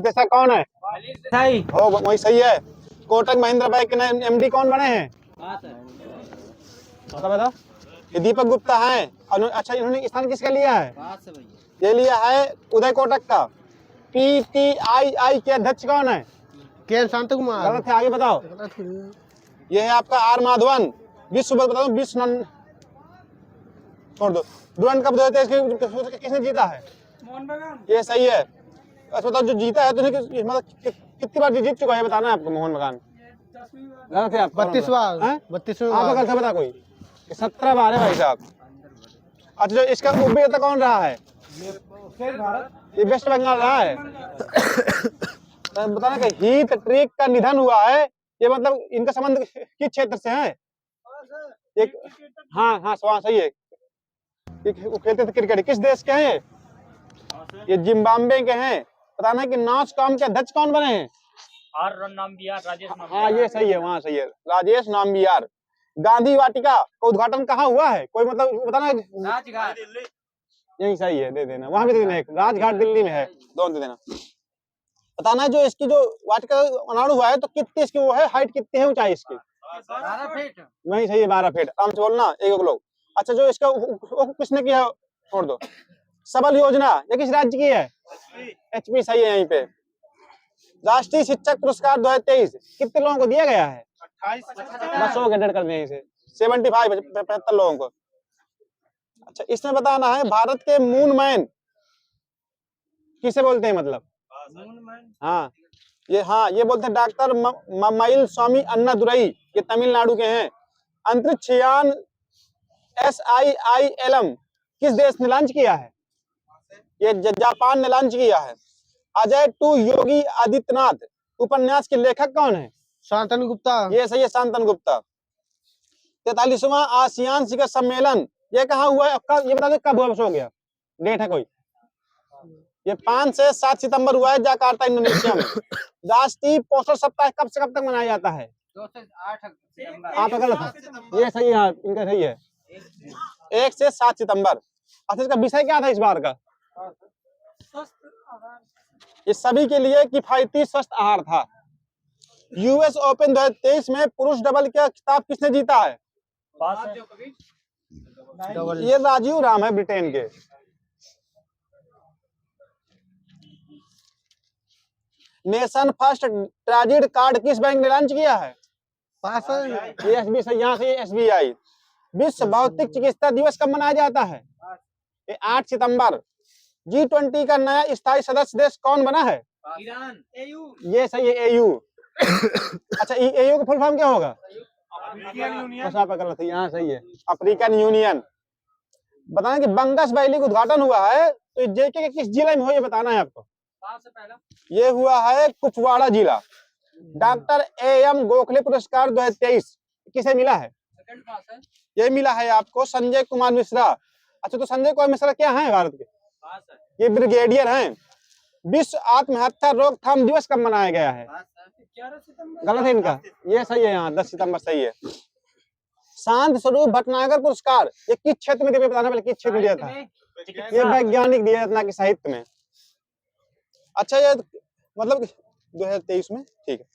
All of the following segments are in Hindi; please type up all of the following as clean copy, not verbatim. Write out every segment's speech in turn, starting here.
निर्देशक कौन है? सही हो वही सही है। कोटक महिंद्रा बैंक के नए एमडी कौन बने हैं? बता। ये दीपक गुप्ता है। अच्छा, इन्होंने स्थान किसका लिया है? ये लिया है उदय कोटक का। पीटीआई के अध्यक्ष कौन है? के शांत कुमार। गलत है, आगे बताओ। ये है आपका आर माधवन। विश्व बताओ, छोड़ दो। डुरंड कप 2023 किसने जीता है? मोहन बगान। ये सही है। अच्छा बताओ, जो जीता है तो मतलब कितनी बार जीत चुका है बताना है आपको? मोहन बगान। गलत है, 32 बार। आप गलत है, बता कोई। 17 बार है भाई साहब। अच्छा, जो इसका उपविजेता कौन रहा है? ये वेस्ट बंगाल रहा है। बताना कि हीथ ट्रिक का निधन हुआ है, ये मतलब इनका संबंध किस क्षेत्र से है? एक हाँ सवाल सही है। वो खेलते थे क्रिकेट। किस देश के हैं? ये जिम्बाब्वे के हैं। बताना कि नास्कॉम के अध्यक्ष कौन बने हैं? राजेश। हाँ ये सही है, वहाँ सही है, राजेश नाम्बियार। गांधी वाटिका का उद्घाटन कहाँ हुआ है? कोई मतलब बताना। राजघाट। यही सही है, दे देना। वहां भी दे देना, एक राजघाट दिल्ली में है, दोनों दे देना। बताना जो इसकी जो वाटिका निर्माण हुआ है तो कितनी इसकी वो है, हाइट कितनी है, ऊंचाई इसकी? 12 फीट। वही सही है, 12 फीट। आराम से बोलना एक लोग। अच्छा, जो इसका किसने किया है? छोड़ दो। सबल योजना ये किस राज्य की है? एचपी सही है। यहीं पे राष्ट्रीय शिक्षक पुरस्कार 2023 कितने लोगों को दिया गया है? 28। लोग एडेड कर दें इसे। 75 लोगों को। अच्छा, इसमें बताना है भारत के मून मैन किसे बोलते हैं? मतलब हाँ ये बोलते हैं डॉक्टर ममाइल स्वामी अन्नादुरई। ये तमिलनाडु के हैं। अंतरिक्ष यान SIILM किस देश ने लॉन्च किया है? ये जापान ने लॉन्च किया है। अजय टू योगी आदित्यनाथ उपन्यास के लेखक कौन है? शांतनु गुप्ता। ये सही है, शांतनु गुप्ता। 43वां आसियान शिखर सम्मेलन ये कहाँ हुआ है? ये बता दो कब हो गया, डेट है कोई? ये 5 से 7 सितंबर हुआ है जकार्ता, इंडोनेशिया में। राष्ट्रीय पोषण सप्ताह कब से कब तक मनाया जाता है? 2 से 8 सितंबर। आप गलत है, ये सही है, इनका सही है। 1 से 7 सितंबर। अच्छा, इसका विषय क्या था इस बार का? इस सभी के लिए किफायती स्वस्थ आहार था। यूएस ओपन 2023 में पुरुष डबल का खिताब किसने जीता है? ये राजीव राम है, ब्रिटेन के। नेशन फर्स्ट क्रेडिट कार्ड किस बैंक ने लॉन्च किया है? ये SBI, यहाँ से SBI। विश्व भौतिक चिकित्सा दिवस कब मनाया जाता है? ये 8 सितंबर। G20 का नया स्थायी सदस्य देश कौन बना है? ईरान। AU। ये सही है, AU। अच्छा, AU का फुल फॉर्म क्या होगा? गलत है, यहाँ सही है, अफ्रीकन यूनियन। बताना कि बंगस वैली का उद्घाटन हुआ है तो JK के किस जिले में हो, ये बताना है आपको। ये हुआ है कुपवाड़ा जिला। डॉक्टर AM गोखले पुरस्कार 2023 किसे मिला है? ये मिला है आपको संजय कुमार मिश्रा। अच्छा, तो संजय कुमार मिश्रा क्या है भारत के? ये ब्रिगेडियर हैं। विश्व आत्महत्या रोकथाम दिवस कब मनाया गया है? 11 सितंबर। गलत है इनका, ये सही है, यहाँ 10 सितंबर सही है। शांत स्वरूप भटनागर पुरस्कार ये किस क्षेत्र में दिया, बताना पहले किस क्षेत्र में दिया था? ये वैज्ञानिक दिया था कि साहित्य में। अच्छा, ये मतलब 2023 में, ठीक है।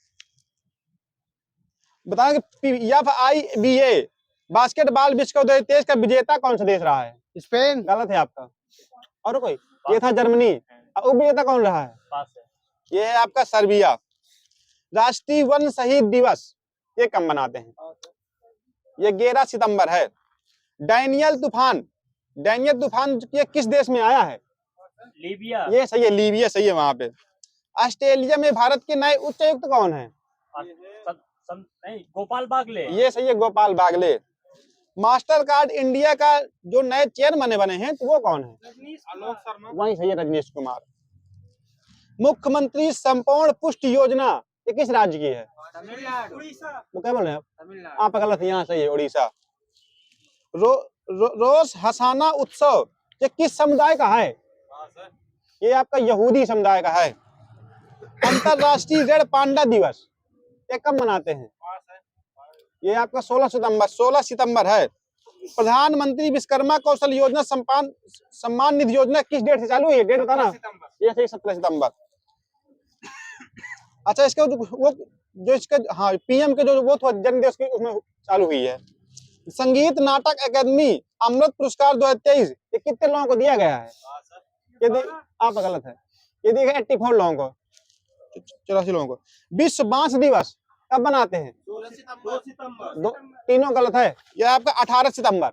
बताना कि FIBA बास्केटबॉल विश्व कप 2023 का विजेता कौन सा देश रहा है? स्पेन। गलत है आपका। और कोई? ये था जर्मनी। उपविजेता कौन रहा है? ये है आपका सर्बिया। राष्ट्रीय वन शहीद दिवस ये कब मनाते हैं? ये 11 सितंबर है। डैनियल तूफान ये किस देश में आया है? लीबिया। ये सही है, लीबिया सही है। वहां पे ऑस्ट्रेलिया में भारत के नए उच्चायुक्त कौन है? गोपाल बागले। ये सही है, Gopal Bagle. Master card India का जो नए चेयरमैन बने हैं तो वो कौन है? आलोक शर्मा। वही सही है, रजनीश कुमार। मुख्यमंत्री संपूर्ण पुष्टि योजना ये किस राज्य की है? तमिलनाडु। वो क्या बोल रहे हैं आप? तमिलनाडु। आप गलत है, यहाँ सही है, उड़ीसा। रोश हसाना उत्सव ये किस समुदाय का है? ये आपका यहूदी समुदाय का है। अंतरराष्ट्रीय रेड पांडा दिवस ये कब मनाते हैं? ये आपका 16 सितंबर है। प्रधानमंत्री विश्वकर्मा कौशल योजना सम्मान निधि योजना किस डेट से चालू है? डेट बताना। ये सही, 17 सितंबर। अच्छा इसका वो जो इसका हाँ पीएम के जो वो जन्म दिवस की उसमें चालू हुई है। संगीत नाटक अकादमी अमृत पुरस्कार 2023 ये कितने लोगों को दिया गया है? ये आप गलत है, ये दिया 84 लोगों को, 84 लोगों को। विश्व बांस दिवस कब मनाते हैं? 2 सितंबर। तीनों गलत है, यह आपका 18 सितंबर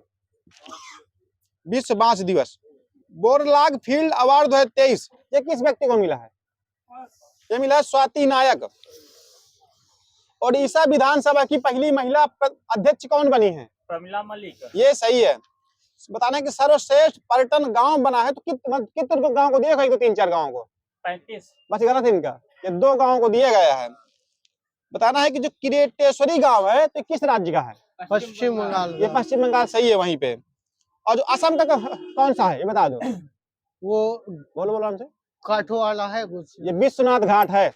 विश्व बांस दिवस। बोरलाग फील्ड अवार्ड 2023 ये किस व्यक्ति को मिला है? ये मिला है स्वाति नायक। ओडिशा विधानसभा की पहली महिला अध्यक्ष कौन बनी है? प्रमिला मलिक। ये सही है। बताना कि सर्वश्रेष्ठ पर्यटन गांव बना है तो कितने गांव को दिया गया? 3-4 गांव को? 35। बस गलत है इनका, ये 2 गांव को दिया गया है। बताना है कि जो किरेटेश्वरी गांव है तो किस राज्य का है? पश्चिम बंगाल। ये पश्चिम बंगाल सही है वहीं पे। और जो असम का कौन सा है ये बता दो। वो बोलो हमसे। काठो वाला है कुछ। ये विश्वनाथ घाट है।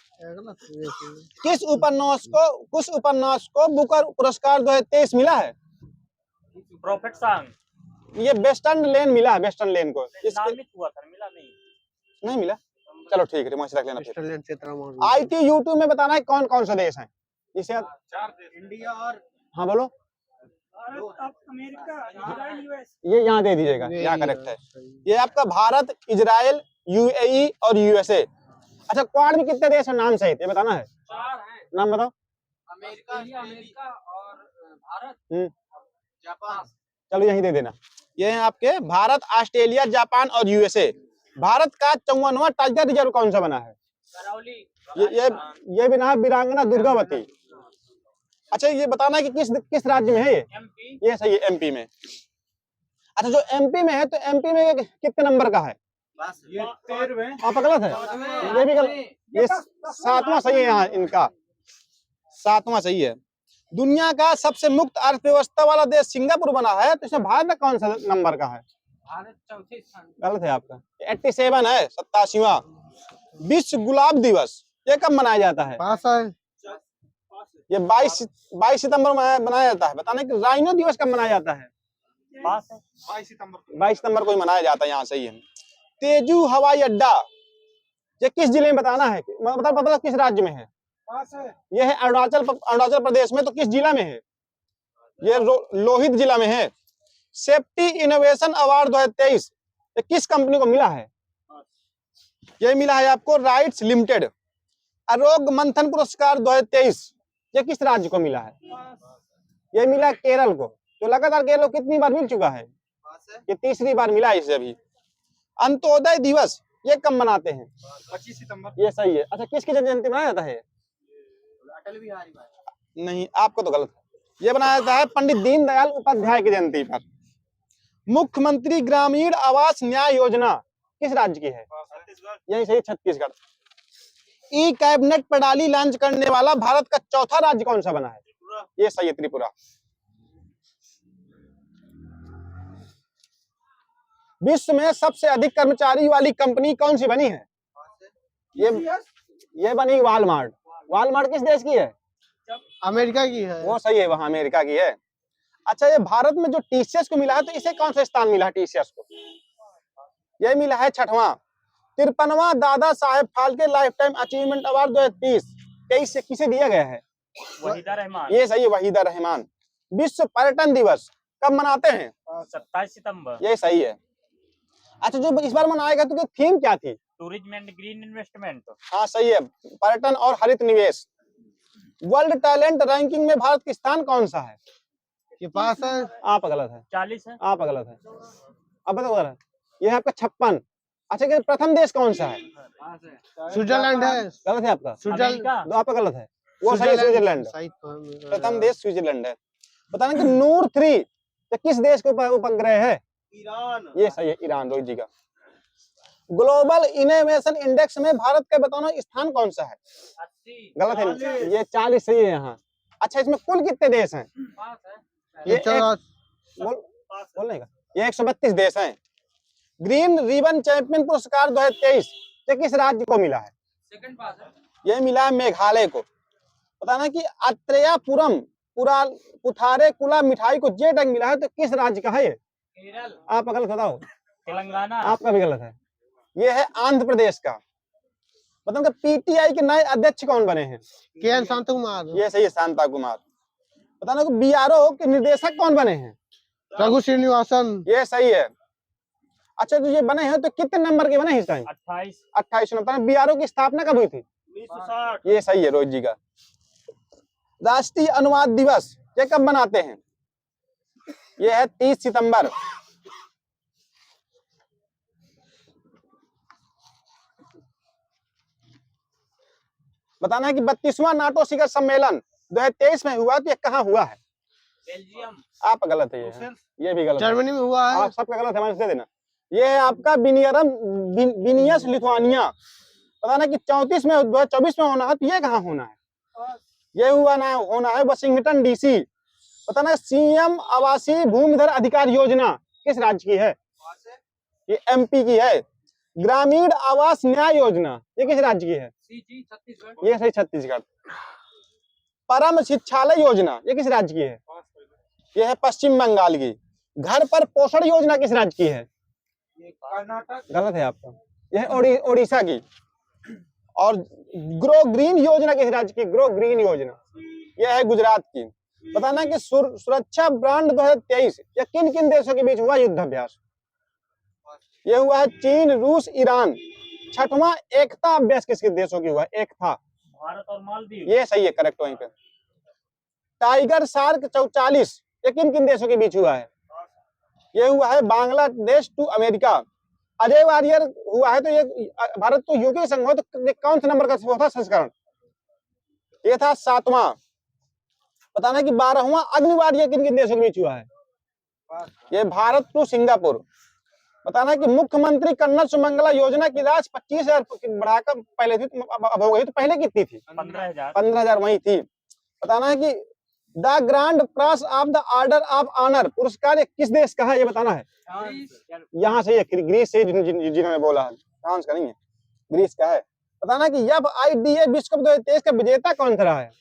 किस उपन्यास को बुकर पुरस्कार 2023 मिला है? Profit song. ये वेस्टर्न लेन मिला है, वेस्टर्न लेन को। नामित हुआ था, मिला नहीं मिला। चलो ठीक है, रख लेना फिर। वेस्टर्न आईटी यूट्यूब में बताना है कौन कौन सा देश है जिसे 4 देश। इंडिया और हाँ बोलो। Bharat, America, Israel, US. ये यहाँ दे दीजिएगा, यहाँ करेक्ट है। ये आपका भारत, इजराइल, यूएई और यूएसए। अच्छा क्वाड में कितने देश है नाम सहित ये बताना है? 4 है। नाम बताओ। अमेरिका और भारत, जापान। चलो यही दे देना। ये है आपके भारत, ऑस्ट्रेलिया, जापान और यूएसए। भारत का 54वां टाइगर रिजर्व कौन सा बना है? ये बिना वीरांगना दुर्गावती। अच्छा ये बताना है कि किस राज्य में है ये? एमपी। ये सही है, एमपी में। अच्छा जो एमपी में है तो एमपी में कितने नंबर का है? ये 13वें। आप गलत है, ये भी गलत। ये 7वां सही है, यहाँ इनका 7वां सही है। दुनिया का सबसे मुक्त अर्थव्यवस्था वाला देश सिंगापुर बना है तो इसमें भारत कौन सा नंबर का है? भारत 4थे स्थान। गलत है आपका, 87 है, 87वां। विश्व गुलाब दिवस ये कब मनाया जाता है? पास है। ये 22 सितंबर में मनाया जाता है। बताने कि राइनो दिवस कब मनाया जाता है? 22 सितंबर को ही मनाया जाता है, यहाँ सही है। तेजू हवाई अड्डा ये किस जिले में बताना है? मतलब किस राज्य में है? ये है अरुणाचल प्रदेश में। तो किस जिला में है? ये लोहित जिला में है। सेफ्टी इनोवेशन अवार्ड 2023 ये किस कंपनी को मिला है? ये मिला है आपको राइट्स लिमिटेड। आरोग्य मंथन पुरस्कार 2023 ये किस राज्य को मिला है? ये मिला केरल को। तो लगातार केरल को कितनी बार मिल चुका है? ये 3री बार मिला इसे अभी। अंत्योदय दिवस ये कब मनाते हैं? 25 सितंबर। ये सही है। अच्छा किसकी जयंती मनाया जाता है? अटल बिहारी वाजपेयी। नहीं, आपको तो गलत है। ये बनाया जाता है पंडित दीनदयाल उपाध्याय की जयंती पर। मुख्यमंत्री ग्रामीण आवास न्याय योजना किस राज्य की है? यही सही, छत्तीसगढ़। ई कैबिनेट प्रणाली लॉन्च करने वाला भारत का 4था राज्य कौन सा बना है? ये सही है, त्रिपुरा। विश्व में सबसे अधिक कर्मचारी वाली कंपनी कौन सी बनी है? ये बनी वॉलमार्ट। वॉलमार्ट किस देश की है? अमेरिका की है। वो सही है, वहां अमेरिका की है। अच्छा ये भारत में जो टीसीएस को मिला है तो इसे कौन सा स्थान मिला है टीसीएस को? ये मिला है 6वां। 53वां Dada Saheb Phalke lifetime achievement award 2023 से किसे दिया गया है? वहीदा रहमान। ये सही है, वहीदा रहमान। विश्व पर्यटन दिवस कब मनाते हैं? 27 सितंबर। ये सही है। अच्छा जो इस बार मनाया गया तो थीम क्या थी? Tourism and green investment. हाँ सही है, पर्यटन और हरित निवेश। वर्ल्ड टैलेंट रैंकिंग में भारत का स्थान कौन सा है? ये पास है। आप गलत है। 40 है। आप गलत है। अब बताओ जरा, ये है आपका 56। अच्छा कि प्रथम देश कौन सा है? स्विट्जरलैंड है। गलत है आपका। स्विट्जरलैंड आपका गलत है, वो सही है, स्विट्जरलैंड। प्रथम देश स्विट्जरलैंड है। बताना कि नूर 3 किस देश के उपग्रह है? ईरान। ये सही है, ईरान, रोहित जी का। ग्लोबल इनोवेशन इंडेक्स में भारत का बताना स्थान कौन सा है? 80। गलत है, ये 40 सही है यहाँ। अच्छा इसमें कुल कितने देश हैं? ये बोलने का ये 132 देश हैं। ग्रीन रिबन चैंपियन पुरस्कार 2023 ये किस राज्य को मिला है? सेकंड पास है। ये मिला है मेघालय को। बताना कि अत्रेयापुरम पुथारे कुला मिठाई को जे टैग मिला है तो किस राज्य का है ये? केरल। आप गलत बताओ। तेलंगाना। आपका भी गलत है, ये है आंध्र प्रदेश का। बताना पीटीआई के नए अध्यक्ष कौन बने हैं? के एन शांत कुमार, ये सही है, शांता कुमार। बताना कि बीआरओ के निर्देशक कौन बने हैं? रघु श्रीनिवासन, ये सही है। अच्छा, तो ये बने हैं तो कितने नंबर के बने हैं इस टाइम? 28 28 नंबर। बीआरओ की स्थापना कब हुई थी? 1960 ये सही है रोहित जी का। राष्ट्रीय अनुवाद दिवस ये कब मनाते हैं? ये है 30 सितंबर। बताना है कि 32वां नाटो शिखर सम्मेलन 2023 में हुआ, तो ये कहाँ हुआ है? बेल्जियम आप गलत है, ये भी गलत है। जर्मनी में हुआ है। आप सबका गलत है, मैंने दे देना। ये है आपका विनियस लिथुआनिया। बताना कि 34 में 2024 में होना है, तो ये कहाँ होना है? ये होना है वाशिंगटन डीसी। बताना सीएम आवासीय भूमिधर अधिकार योजना किस राज्य की है? ये एमपी की है। ग्रामीण आवास न्याय योजना ये किस राज्य की है? सीजी छत्तीसगढ़ ये सही, छत्तीसगढ़। परम शिक्षालय योजना ये किस राज्य की है? ये है पश्चिम बंगाल की। घर पर पोषण योजना किस राज्य की है? कर्नाटक गलत है आपका, यह ओडिशा की। और ग्रो ग्रीन योजना किस राज्य की? ग्रो ग्रीन योजना यह है गुजरात की। बताना कि सुरक्षा ब्रांड 2023 यह किन किन देशों के बीच हुआ युद्ध अभ्यास? यह हुआ है चीन, रूस, ईरान। 6वां एकता अभ्यास किसके देशों की हुआ? एकता, भारत और मालदीव ये सही है, करेक्ट वहीं पे। टाइगर शार्क 44 ये किन किन देशों के बीच हुआ है? ये हुआ है बांग्लादेश टू अमेरिका। अजय वारियर हुआ है, तो ये भारत तो यूके संघ हो, तो ये कौन सा नंबर का था संस्करण? ये था 7वां। बताना कि 12वां अग्निवार ये किन किन देशों के बीच हुआ है? ये भारत टू सिंगापुर। बताना कि मुख्यमंत्री कन्नड़ सुमंगला योजना की राशि 25,000 बढ़ाकर पहले थी, अब हो गई, तो पहले कितनी थी? 15,000 15,000 वही थी। बताना है कि the grand cross of the order of honour पुरस्कार ये किस देश का है? ये बताना है। यहाँ से, ये ग्रीस से जिन्होंने बोला है, फ्रांस का नहीं है, ग्रीस का है। बताना कि FIDA विश्व कप 2023 का विजेता कौन रहा है?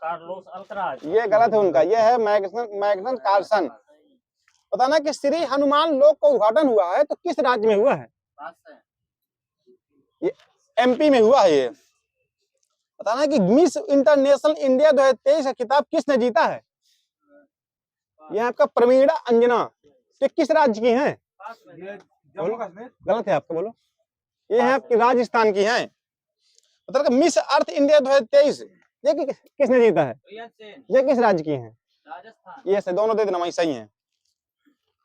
कार्लोस अल्कराज ये गलत है उनका, ये है मैग्नस कार्लसन। बताना कि श्री हनुमान लोक का उद्घाटन हुआ है, तो किस राज्य में हुआ है? ये MP में हुआ है। ये बताना कि मिस इंटरनेशनल इंडिया 2023 का खिताब किसने जीता है? यह आपका प्रवीणा अंजना। ये किस राज्य की हैं? जम्मू कश्मीर गलत है आपका, बोलो। ये है आपकी राजस्थान की हैं। बताना मिस अर्थ इंडिया 2023 ये किसने जीता है? ये किस राज्य की हैं? राजस्थान ये से दोनों दे देना, वही सही है।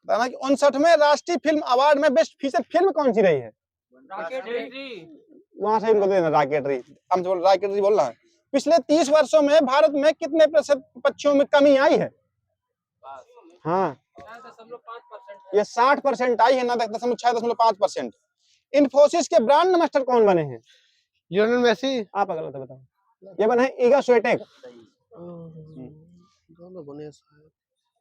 बताना कि 59वें राष्ट्रीय फिल्म अवार्ड में बेस्ट फीचर फिल्म कौन सी रही है? वहां से इनको दे देना, रॉकेटरी। हम बोल रॉकेटरी बोल रहा है। पिछले 30 वर्षों में भारत में कितने प्रतिशत पक्षियों में कमी आई है? हाँ, ये 60% आई है, 9.6.5%। इन्फोसिस के ब्रांड मास्टर कौन बने हैं? Lionel Messi. आप गलत है, बताओ। ये बने हैं ईगा स्वेटेक। दोनों बने शायद,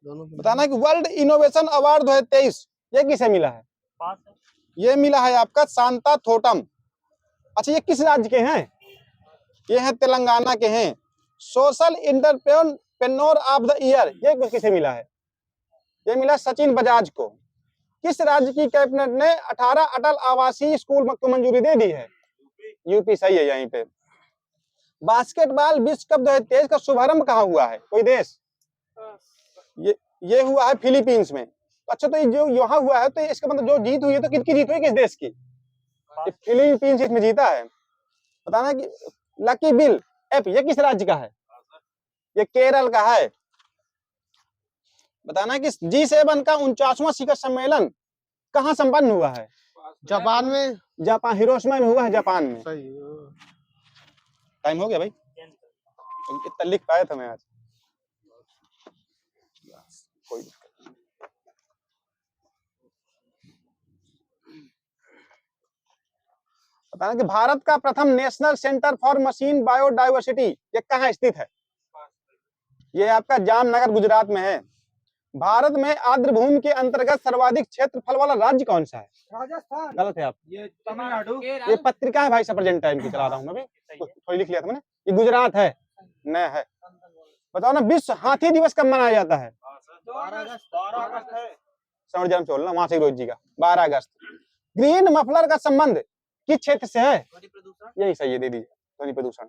दोनों बने। बताना कि वर्ल्ड इनोवेशन अवार्ड 2023 ये किसे मिला है? पास है ये मिला है आपका शांता थोटम। अच्छा, ये किस राज्य के हैं? ये है तेलंगाना के हैं। Social entrepreneur of the year ये किसे मिला है? ये मिला सचिन बजाज को। किस राज्य की कैबिनेट ने 18 अटल आवासीय स्कूल को मंजूरी दे दी है? यूपी सही है। यहीं पे बास्केटबॉल विश्व कप 2023 का शुभारंभ कहाँ हुआ है? कोई देश? ये हुआ है फिलीपींस में। अच्छा, तो जो यहाँ हुआ है, तो इसका मतलब जो जीत हुई है, तो किसकी जीत हुई? किस देश की? फिलीपींस इसमें जीता है। बताना कि लकी बिल ऐप ये किस राज्य का है? ये केरल का है। बताना कि G7 का 49वां शिखर सम्मेलन कहाँ संपन्न हुआ है? जापान में। जापान, हिरोशिमा में हुआ है, जापान में। सही। टाइम हो गया भाई, इतना लिख पाया था मैं आज। कोई दिक्कत नहीं। बताना कि भारत का प्रथम national centre for machine biodiversity ये कहाँ स्थित है? ये आपका जामनगर गुजरात में है। भारत में आर्द्र भूमि के अंतर्गत सर्वाधिक क्षेत्रफल वाला राज्य कौन सा है? राजस्थान गलत है आप। ये तमिलनाडु ये पत्रिका है भाई, प्रेजेंट टाइम की चला रहा हूँ मैं भी, थोड़ी लिख लिया था मैंने। ये गुजरात है, नया है। बताओ ना, विश्व हाथी दिवस कब मनाया जाता है? 12 अगस्त है। समझ जन्म वहां से रोज जी का 12 अगस्त। ग्रीन मफलर का संबंध किस क्षेत्र से है? यही सही है, दे दीजिए, ध्वनि प्रदूषण।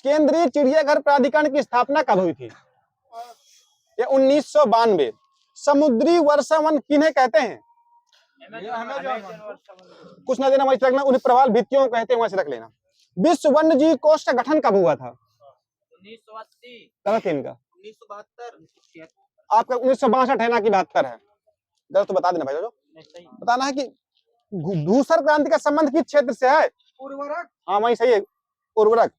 केंद्रीय चिड़ियाघर प्राधिकरण की स्थापना कब हुई थी? ये 1992। समुद्री वर्षा वन किन्हें कहते हैं? कुछ ना देना, वही रखना, उन्हें प्रवाल भित्तियों कहते हैं, वहां से रख लेना। विश्व वन्य जीव कोष का गठन कब हुआ था? 1980। गलत है इनका, 1972। आपका 1962 है ना कि 72 है? गलत तो बता देना भाई, जो बताना है कि धूसर क्रांति का संबंध किस क्षेत्र से है? उर्वरक। हाँ वही सही है, उर्वरक।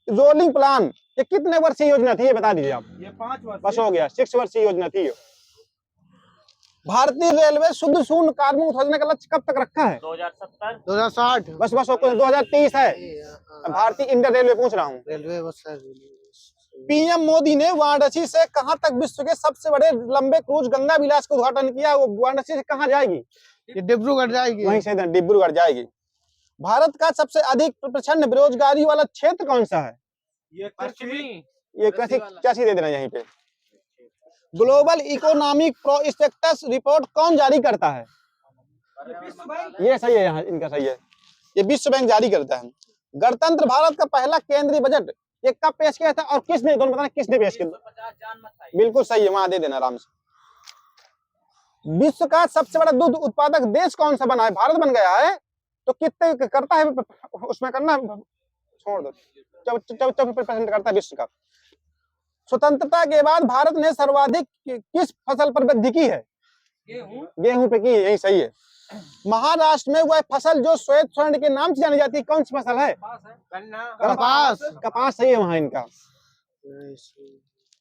रोलिंग प्लान ये कितने वर्षीय योजना थी, ये बता दीजिए आप। ये 5 वर्ष। बस हो गया, 6 वर्षीय योजना थी ये। भारतीय रेलवे शुद्ध शून्य कार्बन उत्सर्जन का लक्ष्य कब तक रखा है? 2070 2060 बस बस 2030 है। भारतीय इंडियन रेलवे पूछ रहा हूँ। रेलवे बस है। पीएम मोदी ने वाराणसी से कहां तक विश्व के सबसे बड़े लंबे क्रूज गंगा विलास का उद्घाटन किया? वो वाराणसी से कहां जाएगी? ये डिब्रूगढ़ जाएगी। वहीं से डिब्रूगढ़ जाएगी। भारत का सबसे अधिक प्रचंड बेरोजगारी वाला क्षेत्र कौन सा है? ये पश्चिमी। ये कृषि दे देना यहीं पे। ग्लोबल इकोनॉमिक प्रोस्पेक्टस रिपोर्ट कौन जारी करता है? ये सही है, यहाँ इनका सही है, ये विश्व बैंक जारी करता है। गणतंत्र भारत का पहला केंद्रीय बजट ये कब पेश किया था और किसने? दोनों बताना, किसने पेश किया? बिल्कुल सही है, वहां दे देना आराम से। विश्व का सबसे बड़ा दूध उत्पादक देश कौन सा बना है? भारत बन गया है, तो कितने करता है उसमें करना, छोड़ दो, 54% करता है विश्व का। स्वतंत्रता के बाद भारत ने सर्वाधिक किस फसल पर वृद्धि की है? गेहूं पे की है, यही सही है। महाराष्ट्र में वह फसल जो श्वेत स्वर्ण के नाम से जानी जाती है कौन सी फसल है? कपास। कपास सही है वहां इनका।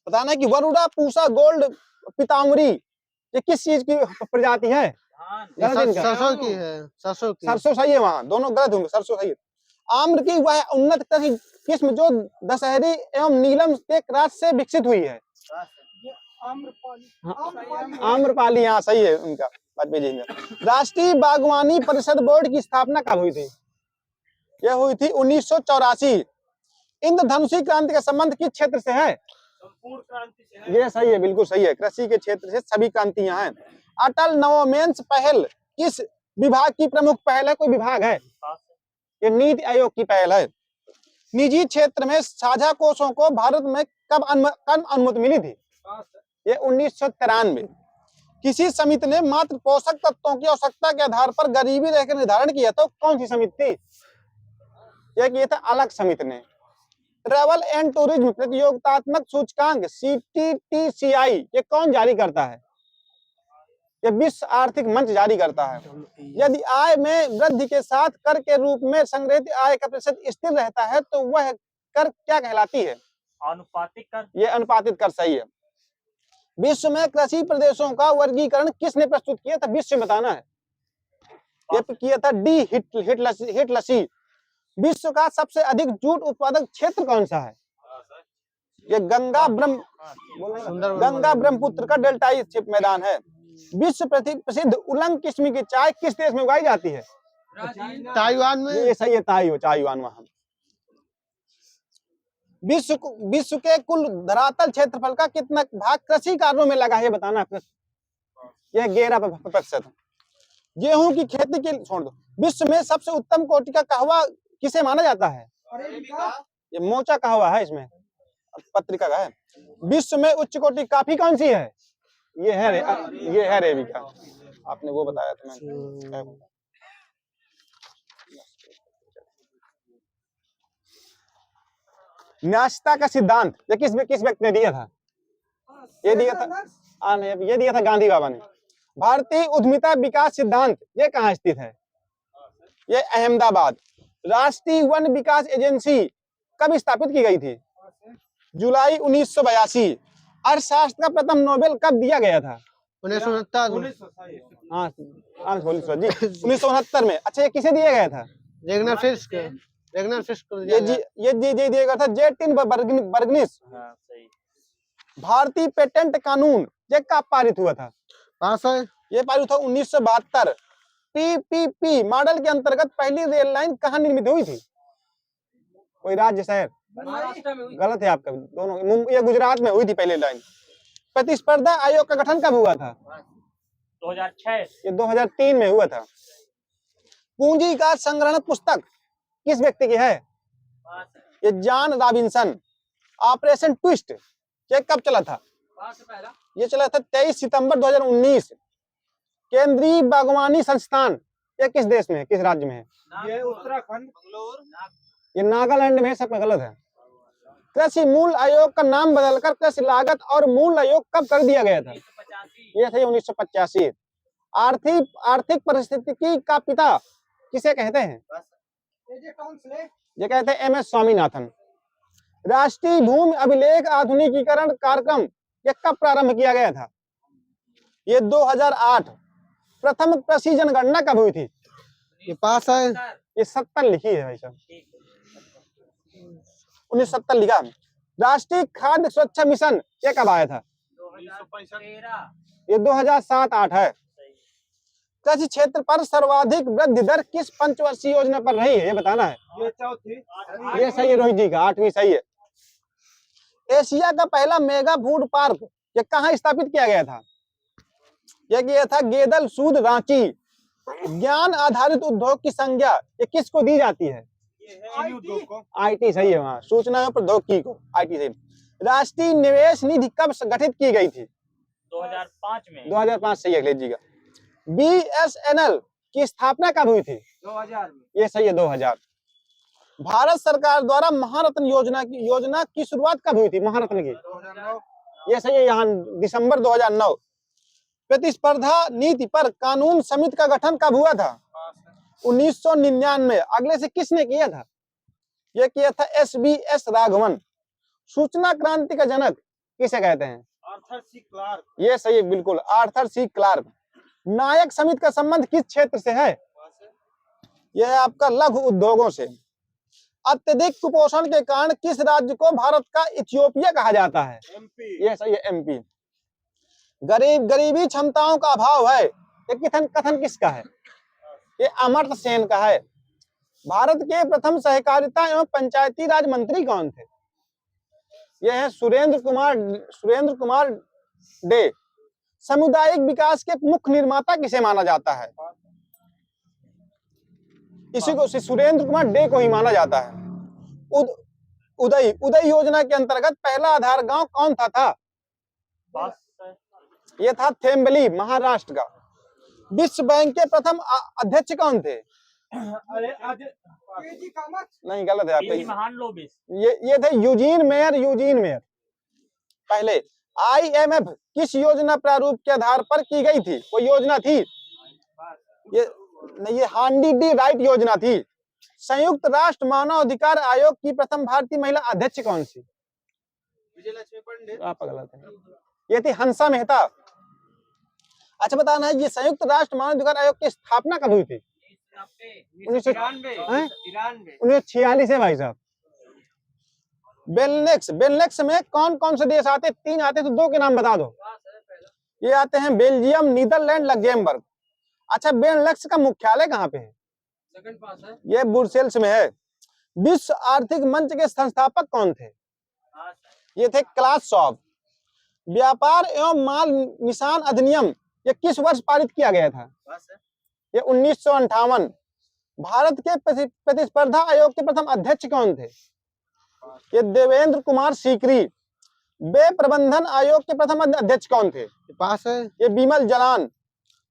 बताना कि वरुड़ा, पूसा, गोल्ड, पीताम्बरी ये किस चीज की प्रजाति है? सरसों की है। सरसों सही है, वहां दोनों गलत होंगे, सरसों सही है। आम्र की वह उन्नत कृषि किस्म जो दशहरी एवं नीलम के राज से विकसित हुई है? आम्रपाली, यहाँ सही है उनका, बात भेजेंगे। राष्ट्रीय बागवानी परिषद बोर्ड की स्थापना कब हुई थी? यह हुई थी 1984। इंद्रधनुषी क्रांति का संबंध किस क्षेत्र से है? संपूर्ण क्रांति से है। ये सही है, बिल्कुल सही है, कृषि के क्षेत्र से सभी क्रांतियां हैं। अटल नवोन्मेष पहल किस विभाग की प्रमुख पहल है? कोई विभाग है? ये नीति आयोग की पहल है। निजी क्षेत्र में साझा कोषों को भारत में कब अनुमति मिली थी? ये 1993। किसी समिति ने मात्र पोषक तत्वों की आवश्यकता के आधार पर गरीबी रेखा निर्धारण किया तो कौन सी समिति थी? यह किया था अलग समिति ने। ट्रैवल एंड टूरिज्म प्रतियोगितात्मक सूचकांक CTTCI ये कौन जारी करता है? ये विश्व आर्थिक मंच जारी करता है। यदि आय में वृद्धि के साथ कर के रूप में संग्रहित आय का प्रतिशत स्थिर रहता है तो वह कर क्या कहलाती है? अनुपातिक कर। ये अनुपातित कर सही है। विश्व में कृषि प्रदेशों का वर्गीकरण किसने प्रस्तुत किया था? विश्व में बताना है। ये किया था डी हिटलसी। विश्व का सबसे अधिक जूट उत्पादक क्षेत्र कौन सा है? ये गंगा ब्रह्मपुत्र का डेल्टाई मैदान है। विश्व प्रसिद्ध उलंग किस्म की चाय किस देश में उगाई जाती है? ताइवान में। ये सही है, ताइवान वहां। विश्व के कुल धरातल क्षेत्रफल का कितना भाग कृषि कार्यों में लगा है बताना। यह 11%। गेहूं की खेती के छोड़ दो। विश्व में सबसे उत्तम कोटि का कहवा किसे माना जाता है? ये मोचा कहवा है, इसमें पत्रिका का है। विश्व में उच्च कोटि कॉफी कौन सी है? ये है अरेबिका। आपने वो बताया था मैंने। न्यायता का सिद्धांत ये किस व्यक्ति ने दिया था? ये दिया था गांधी बाबा ने। भारतीय उद्यमिता विकास सिद्धांत ये कहाँ स्थित है? ये अहमदाबाद। राष्ट्रीय वन विकास एजेंसी कब स्थापित की गई थी? जुलाई 1982। अर्थशास्त्र का प्रथम नोबेल कब दिया गया था? 1969 में। अच्छा, ये किसे दिया गया था? रेगनर फिस्क को ये दिया गया था जेटिन बर्गनिस। भारतीय पेटेंट कानून ये कब पारित हुआ था? ये पारित हुआ 1972। PPP मॉडल के अंतर्गत पहली रेल लाइन कहाँ निर्मित हुई थी? कोई राज्य शहर? गलत है आपका, दोनों। ये गुजरात में हुई थी पहली लाइन। प्रतिस्पर्धा आयोग का गठन कब हुआ था? 2006। ये 2003 में हुआ था। पूंजी का संग्रहण पुस्तक किस व्यक्ति की है? ये जॉन रॉबिन्सन। ऑपरेशन ट्विस्ट ये कब चला था? ये चला था 23 सितंबर 2019। केंद्रीय बागवानी संस्थान ये किस देश में है, किस राज्य में है? ये उत्तराखंड। ये नागालैंड में है, सब गलत है। कृषि मूल आयोग का नाम बदलकर कृषि लागत और मूल आयोग कब कर दिया गया था? ये था 1985। आर्थिक परिस्थितिकी का पिता किसे कहते हैं? ये कहते हैं एमएस स्वामीनाथन। राष्ट्रीय भूमि अभिलेख आधुनिकीकरण कार्यक्रम ये कब प्रारंभ किया गया था? ये 2008। प्रथम कृषि जनगणना कब हुई थी? ये पास है। ये 70 लिखी है भाई साहब, 1970 लिखा। राष्ट्रीय खाद्य सुरक्षा मिशन ये कब आया था? ये 2007-8 है। कृषि क्षेत्र पर सर्वाधिक वृद्धि दर किस पंचवर्षीय योजना पर रही है, ये बताना है। ये चौथी। ये सही है रोहित जी का, 8वीं सही है। एशिया का पहला मेगा फूड पार्क ये कहाँ स्थापित किया गया था? ये किया था गेदल सूद रांची। ज्ञान आधारित उद्योग की संज्ञा ये किसको दी जाती है? आईटी सही है, वहाँ सूचना एवं प्रौद्योगिकी को आईटी सही। राष्ट्रीय निवेश निधि कब गठित की गई थी? 2005 में। 2005 सही है अखिलेश जी का। बीएसएनएल की स्थापना कब हुई थी? 2000 में। ये सही है 2000। भारत सरकार द्वारा महारत्न योजना की शुरुआत कब हुई थी? महारत्न की 2009। ये सही है, यहाँ दिसंबर 2009। प्रतिस्पर्धा नीति पर कानून समिति का गठन कब हुआ था? 1999। अगले से किसने किया था? यह किया था एसबीएस राघवन। सूचना क्रांति का जनक किसे कहते हैं? Arthur C Clarke. ये सही है बिल्कुल, आर्थर सी क्लार्क। नायक समिति का संबंध किस क्षेत्र से है? यह है आपका लघु उद्योगों से। अत्यधिक कुपोषण के कारण किस राज्य को भारत का इथियोपिया कहा जाता है? एमपी। ये सही है एमपी। गरीबी क्षमताओं का अभाव है ये कथन किसका है? ये अमर्त्य सेन का है। भारत के प्रथम सहकारिता एवं पंचायती राज मंत्री कौन थे? यह है सुरेंद्र कुमार डे। सामुदायिक विकास के मुख्य निर्माता किसे माना जाता है? इसी को सुरेंद्र कुमार डे को ही माना जाता है। उदय योजना के अंतर्गत पहला आधार गांव कौन था? ये था थेम्बली, महाराष्ट्र का। विश्व बैंक के प्रथम अध्यक्ष कौन थे? अरे आज नहीं, गलत है आपका। महान लोबिस। ये थे यूजीन मेयर। पहले आईएमएफ किस योजना प्रारूप के आधार पर की गई थी? कोई योजना थी? ये हांडी डी राइट योजना थी। संयुक्त राष्ट्र मानव अधिकार आयोग की प्रथम भारतीय महिला अध्यक्ष कौन सी? विजयलक्ष्मी पंडित। आप गलत है, ये थी हंसा मेहता। अच्छा बताना है, ये संयुक्त राष्ट्र मानव अधिकार आयोग की स्थापना कब हुई थी? 1946 है भाई साहब। बेलनेक्स में कौन कौन से देश आते? 3 आते, तो 2 के नाम बता दो। ये आते हैं बेल्जियम, नीदरलैंड, लग्जेमबर्ग। अच्छा, बेलनेक्स का मुख्यालय कहाँ पे है? सेकंड पास है। ये ब्रुसेल्स में है। विश्व आर्थिक मंच के संस्थापक कौन थे? ये थे क्लास शॉब। व्यापार एवं माल निशान अधिनियम ये किस वर्ष पारित किया गया था? ये 1958। भारत के प्रतिस्पर्धा आयोग के प्रथम अध्यक्ष कौन थे? ये देवेंद्र कुमार सीकरी। व्यय प्रबंधन आयोग के प्रथम अध्यक्ष कौन थे? पास है। ये बिमल जलान।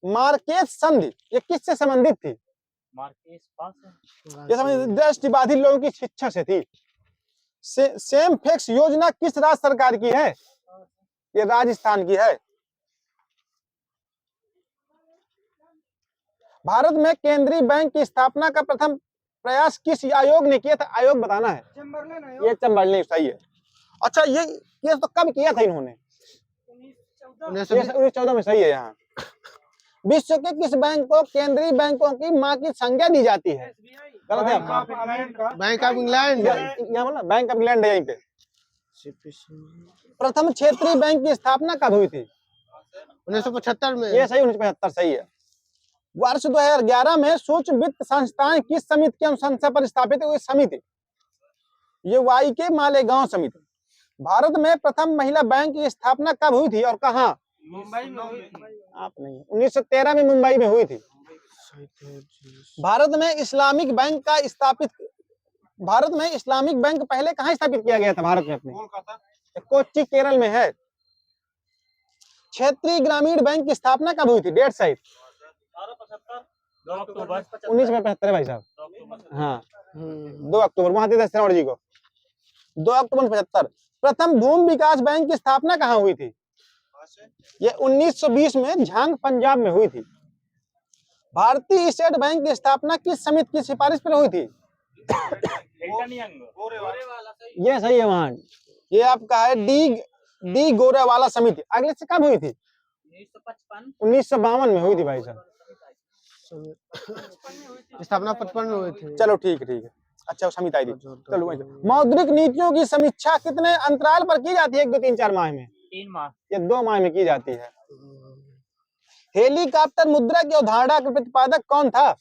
मार्केस संधि ये किससे संबंधित थी? मार्केस पास है। ये संबंधित दृष्टिबाधित लोगों की शिक्षा से थी। सेम फैक्स योजना किस राज्य सरकार की है? ये राजस्थान की है। भारत में केंद्रीय बैंक की स्थापना का प्रथम प्रयास किस आयोग ने किया था? आयोग बताना है। चैम्बरलेन आयोग। ये चैम्बरलेन सही है। अच्छा, ये तो कब किया था इन्होंने? 1914 में सही है। यहाँ विश्व के किस बैंक को केंद्रीय बैंकों की मां की संज्ञा दी जाती है? गलत है आपका। Bank of England. यहाँ बोला बैंक ऑफ इंग्लैंड है यहीं पे। प्रथम क्षेत्रीय बैंक की स्थापना कब हुई थी? 1975 में। ये सही, 1975 सही है। वर्ष 2011 में सूक्ष्म वित्त संस्थाएं किस समिति की अनुशंसा पर स्थापित हुई? समिति ये वाई के मालेगांव समिति। भारत में प्रथम महिला बैंक की स्थापना कब हुई थी और कहाँ? मुंबई में हुई थी। आप नहीं, 1913 में मुंबई में हुई थी। भारत में इस्लामिक बैंक पहले कहाँ स्थापित किया गया था भारत में अपने? कोच्चि केरल में है। क्षेत्रीय ग्रामीण बैंक की स्थापना कब हुई थी? डेट सहित। 1975 भाई साहब। हाँ 2 अक्टूबर, महादेव श्रावण जी को 2 अक्टूबर 75। प्रथम भूमि विकास बैंक की स्थापना कहाँ हुई थी? ये 1920 में झांग पंजाब में हुई थी। भारतीय स्टेट बैंक की स्थापना किस समिति की सिफारिश पर हुई थी? ये सही है वहां। ये आपका है डी गोरेवाला समिति। अगले से कब हुई थी? 1952 में हुई थी भाई साहब। स्थापना 55 में हुई थी। चलो ठीक है। अच्छा समिति आई थी। चलो मौद्रिक नीतियों की समीक्षा कितने अंतराल पर की जाती है? 1, 2, 3, 4 माह में? 3 माह या 2 माह में की जाती है। हेलीकॉप्टर मुद्रा की अवधारणा का प्रतिपादक कौन था?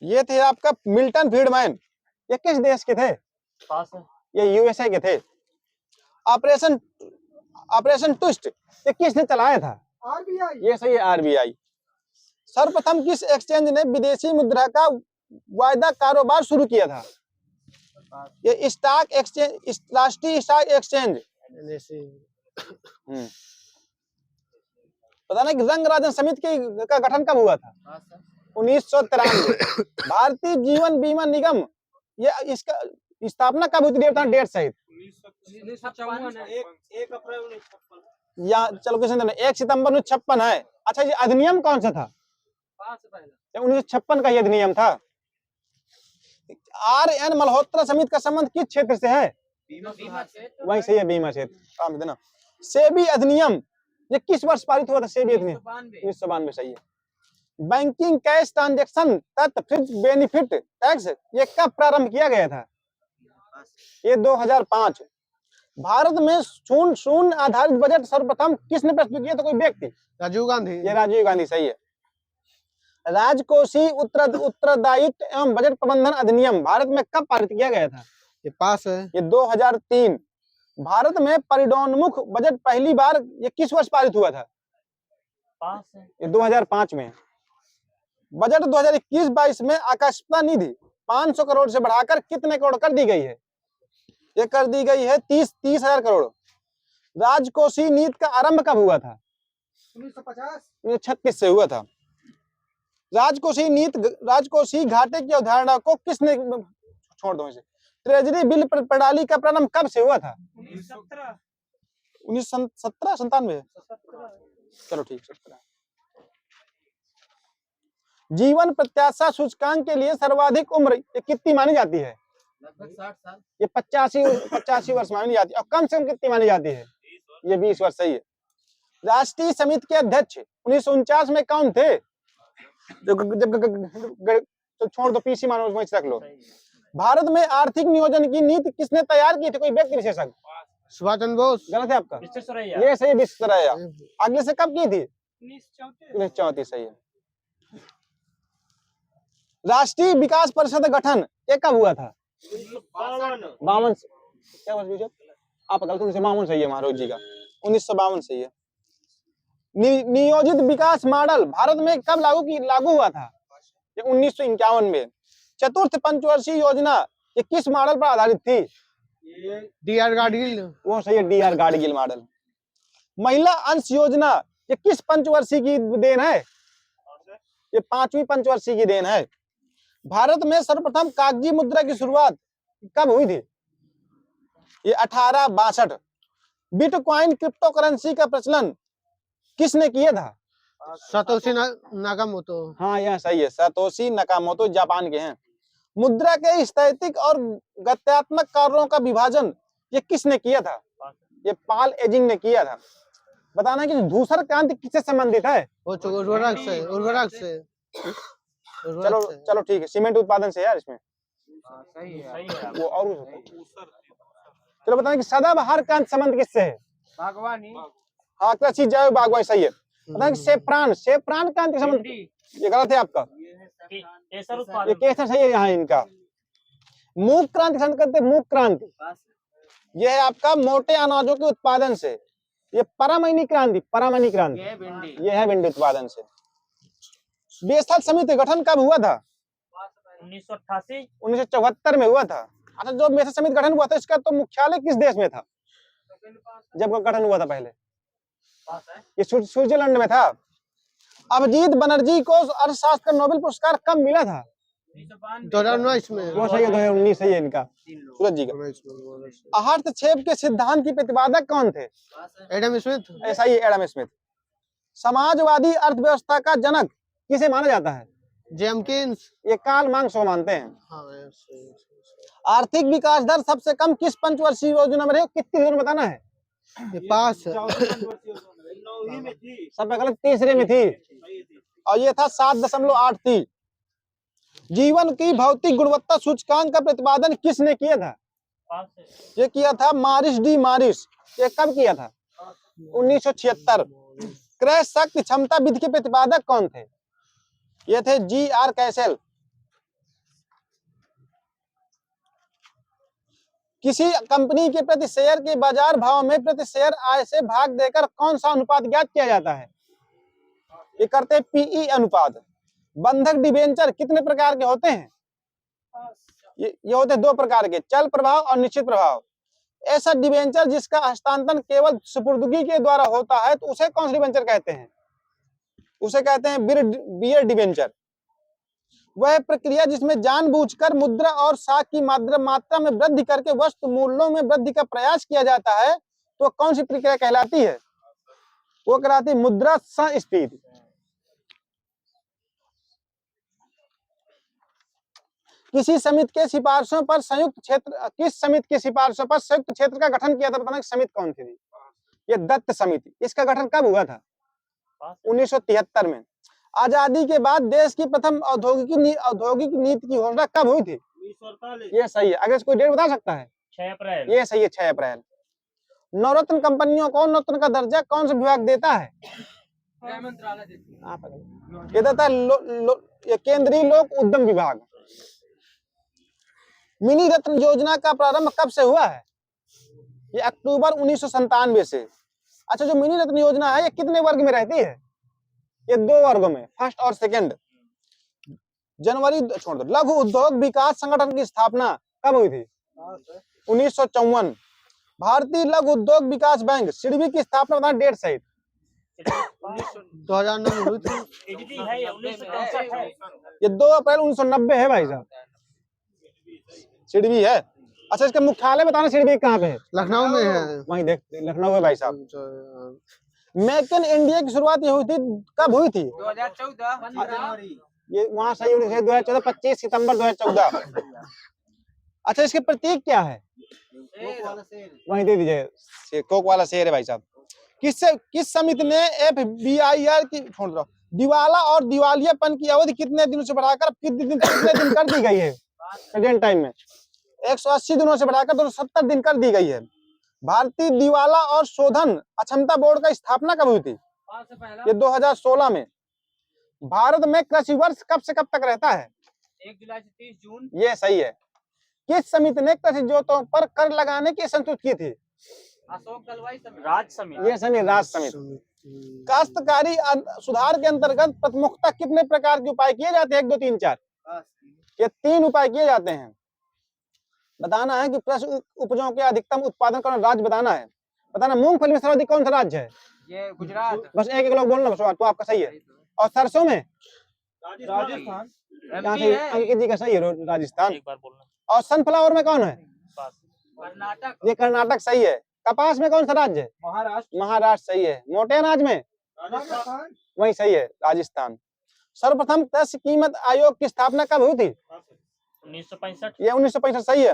ये थे आपका मिल्टन फ्रीडमैन। ये किस देश के थे? पास है। ये यूएसए के थे। ऑपरेशन ट्विस्ट ये किसने चलाया था? आरबीआई। ये सही है, आरबीआई। सर्वप्रथम किस एक्सचेंज ने विदेशी मुद्रा का वायदा कारोबार शुरू किया था? ये स्टॉक एक्सचेंज, राष्ट्रीय स्टॉक एक्सचेंज। पता नहीं रंग राजन समिति का गठन कब हुआ था? 1993। भारतीय जीवन बीमा निगम ये इसका स्थापना कब हुई थी? डेट सहित। 1 अप्रैल 1956। या चलो किसी ने 1 सितंबर 1956 है। अच्छा ये अधिनियम कौन सा था? 1956 का ये अधिनियम था। RN मल्होत्रा समिति का संबंध किस क्षेत्र से है? वही सही है, बीमा क्षेत्र। काम देना। सेबी अधिनियम ये किस वर्ष पारित हुआ था? सेबी अधिनियम 1992 सही है। बैंकिंग कैश ट्रांजैक्शन तथा फ्रिज बेनिफिट टैक्स ये कब प्रारंभ किया गया था? ये 2005। भारत में शून्य आधारित बजट सर्वप्रथम किसने प्रस्तुत किया था? कोई व्यक्ति? राजीव गांधी। ये राजीव गांधी सही है। राजकोषीय उत्तरदायित्व एवं बजट प्रबंधन अधिनियम भारत में कब पारित किया गया था? ये पास है। ये 2003। भारत में परिणामोन्मुख बजट पहली बार ये किस वर्ष पारित हुआ था? पास है। ये 2005 में। बजट 2021-22 में आकस्मिकता निधि 500 करोड़ से बढ़ाकर कितने करोड़ कर दी गई है? ये कर दी गई है 30,000 करोड़। राजकोषीय नीति का आरंभ कब हुआ था? 1936 से हुआ था। राजकोषीय घाटे की अवधारणा को किसने, छोड़ दो इसे, ट्रेजरी बिल प्रणाली का प्रारंभ कब से हुआ था? 1997। चलो ठीक 17। जीवन प्रत्याशा सूचकांक के लिए सर्वाधिक उम्र ये कितनी मानी जाती है? लगभग 60 साल। ये 85 वर्ष मानी जाती है। और कम से कम कितनी मानी जाती है? ये 20 वर्ष सही है। राष्ट्रीय समिति के अध्यक्ष 1949 में कौन थे? तो छोड़ दो, पीसी मानो वहीं से रख लो। भारत में आर्थिक नियोजन की नीति किसने तैयार की थी? कोई व्यक्ति विशेषज्ञ? सुभाष चंद्र बोस। गलत है आपका। ये सही, विश्वेश्वरैया। अगले से कब की थी? 1934 सही है। राष्ट्रीय विकास परिषद गठन ये कब हुआ था? 52। क्या बस आप गलती से 52 सही है महाराज जी का। 1952 सही है। नियोजित विकास मॉडल भारत में कब लागू हुआ था? ये 1951 में। चतुर्थ पंचवर्षीय योजना ये किस मॉडल पर आधारित थी? डीआर गाडगिल। वो सही है, डीआर गाडगिल मॉडल। महिला अंश योजना ये किस पंचवर्षीय की देन है? ये 5वीं पंचवर्षीय की देन है। भारत में सर्वप्रथम कागजी मुद्रा की शुरुआत कब हुई थी? ये 1862। बिटकॉइन क्रिप्टो करेंसी का प्रचलन किसने किया था? Satoshi Nakamoto. हाँ यह सही है, सतोशी नाकामोटो जापान के हैं। मुद्रा के स्थैतिक और गत्यात्मक कार्यों का विभाजन ये किसने किया था? ये पॉल एजिंग ने किया था। बताना कि धूसर क्रांति किससे संबंधित है? उर्वरक से। चलो ठीक है, सीमेंट उत्पादन से यार इसमें। सही है। वो और चलो बताना कि सदाबहार क्रांति संबंध किससे है? बागवानी। हाँ कृषि जैव बागवानी सही है। बताना कि सेफ्रान क्रांति संबंध, ये गलत है आपका। ये केसर सही है यहाँ इनका। मूंग क्रांति संबंध करते, मूंग क्रांति ये है आपका मोटे अनाजों के उत्पादन से। ये परामैनी क्रांति, ये है भिंडी उत्पादन से। बेसल समिति गठन कब हुआ था? 1988। 1974 में हुआ था। अच्छा, जो बेसल समिति गठन हुआ था इसका तो मुख्यालय किस देश में था जब गठन हुआ था पहले? ये स्विट्जरलैंड में था। अभिजीत बनर्जी को अर्थशास्त्र का नोबेल पुरस्कार कब मिला था? 2019 में। वो सही है, 2019 सही है इनका, सूरज जी का। हस्तक्षेप के सिद्धांत के प्रतिपादक कौन थे? Adam Smith. ऐसा ही, एडम स्मिथ। समाजवादी अर्थव्यवस्था का जनक किसे माना जाता है? जेम्किंस। ये कार्ल मार्क्स को मानते हैं। हाँ, आर्थिक विकास दर सबसे कम किस पंचवर्षीय योजना में रही? कितनी योजना बताना है? ये पास है। सब गलत, तीसरे में थी और ये था 7.8 थी। जीवन की भौतिक गुणवत्ता सूचकांक का प्रतिपादन किसने किया था? ये किया था मारिस डी मारिस। ये कब किया था? 1976। क्रय शक्ति क्षमता विधि के प्रतिपादक कौन थे? ये थे जी.आर. कैसल। किसी कंपनी के प्रति शेयर के बाजार भाव में प्रति शेयर आय से भाग देकर कौन सा अनुपात ज्ञात किया जाता है? ये करते हैं पीई अनुपात। बंधक डिबेंचर कितने प्रकार के होते हैं? ये होते हैं 2 प्रकार के, चल प्रभाव और निश्चित प्रभाव। ऐसा डिबेंचर जिसका हस्तांतरण केवल सुपुर्दगी के द्वारा होता है तो उसे कौन सा डिबेंचर कहते हैं? उसे कहते हैं बियर डिबेंचर। वह प्रक्रिया जिसमें जानबूझकर मुद्रा और साख की मात्रा में वृद्धि करके वस्तु मूल्यों में वृद्धि का प्रयास किया जाता है तो कौन सी प्रक्रिया कहलाती है? वो कहलाती है मुद्रा संस्फीति। किसी समिति के सिफारिशों पर संयुक्त क्षेत्र, किस समिति की सिफारिशों पर संयुक्त क्षेत्र का गठन किया था? बताना कि समिति कौन थी? ये दत्त समिति। इसका गठन कब हुआ था? 1973 में। आजादी के बाद देश की प्रथम औद्योगिक नीति की घोषणा कब हुई थी? ये सही है। अगर कोई डेट बता सकता है? 6 अप्रैल। ये सही है, 6 अप्रैल। नवरत्न कंपनियों को नवरत्न का दर्जा कौन सा विभाग देता है? ये देता है केंद्रीय लोक उद्यम विभाग। मिनी रत्न योजना का प्रारंभ कब से हुआ है? ये अक्टूबर 1997 से। अच्छा, जो मिनी रत्न योजना है ये कितने वर्ग में रहती है? ये 2 वर्गों में, फर्स्ट और सेकंड। जनवरी छोड़ दो। लघु उद्योग विकास संगठन की स्थापना कब हुई थी? 1954। भारतीय लघु उद्योग विकास बैंक सिडबी की स्थापना बताना डेट सहित। 2009 में हुई थी। ये 2 अप्रैल 1990 है भाई साहब। सिडबी है। अच्छा, इसका मुख्यालय बताना सिडबी कहाँ पे है? लखनऊ में है। वहीं देख, लखनऊ है भाई साहब। मेक इन इंडिया की शुरुआत ये हुई थी, कब हुई थी? 2014। ये वहां सही 2014, 25 सितंबर 2014। अच्छा, इसके प्रतीक क्या है? वहीं दे दीजिए, कोक वाला शेर है भाई साहब। किस समिति ने FBIR की छोड़ दो दिवाला और दिवालियापन की अवधि कितने दिनों से बढ़ाकर कितने दिन कर दी गई है? प्रेजेंट टाइम में 180 दिनों से बढ़ाकर 270 दिन कर दी गई है। भारतीय दिवाला और शोधन अक्षमता बोर्ड का स्थापना कब हुई थी? ये 2016 में। भारत में कृषि वर्ष कब से कब तक रहता है? 1 जुलाई से 30 जून। ये सही है। किस समिति ने कृषि जोतों पर कर लगाने की संस्तुत की थी? अशोक गलवाई समिति। राज समिति। ये समिति राज समिति। काश्तकारी सुधार के अंतर्गत प्रमुखता कितने प्रकार के उपाय किए जाते हैं? 1 2 3 4। ये 3 उपाय किए जाते हैं। बताना है कि कृषि उपजों के अधिकतम उत्पादन का राज्य बताना है। बताना मूंगफली में सर्वाधिक कौन सा राज्य है? ये गुजरात। बस एक लोग बोलना, बस तो आपका सही है। और सरसों में राजस्थान। अंकित जी का सही है, राजस्थान। एक बार बोलना। और सनफ्लावर में कौन है? कर्नाटक। ये कर्नाटक सही है। कपास में कौन सा राज्य है? महाराष्ट्र सही है। मोटे अनाज में वही सही है, राजस्थान। सर्वप्रथम कृषि कीमत आयोग की स्थापना कब हुई थी? 1965। ये 1965 सही है।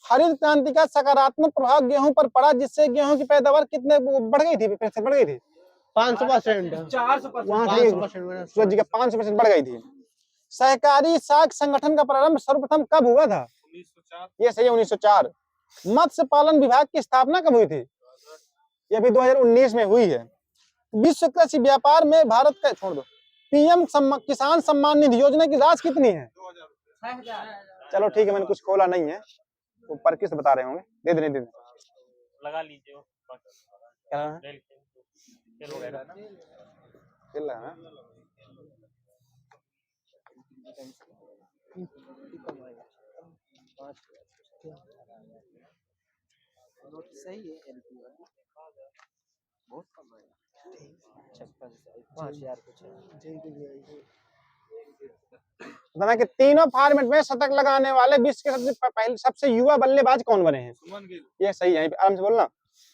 हरित क्रांति का सकारात्मक प्रभाव गेहूं पर पड़ा जिससे गेहूं की पैदावार कितने बढ़ गई थी? 500%। 400%। सूरज जी का 500% बढ़ गई थी। सहकारी साख संगठन का प्रारंभ सर्वप्रथम कब हुआ था? 1904। ये सही है, 1904। मत्स्य पालन विभाग की स्थापना कब हुई थी? ये भी 2019 में हुई है। विश्व कृषि व्यापार में भारत का छोड़ दो PM किसान सम्मान निधि योजना की राशि कितनी है? 6000। चलो ठीक है, मैंने कुछ खोला नहीं है, ऊपर किस बता रहे होंगे। दे देने लगा लीजिए। क्या सही है एलपी वाली बहुत कम है 56 कुछ है। बताना कि तीनों फॉर्मेट में शतक लगाने वाले विश्व के सबसे युवा बल्लेबाज कौन बने हैं? सुमन गिल। ये सही है, आराम से बोलना।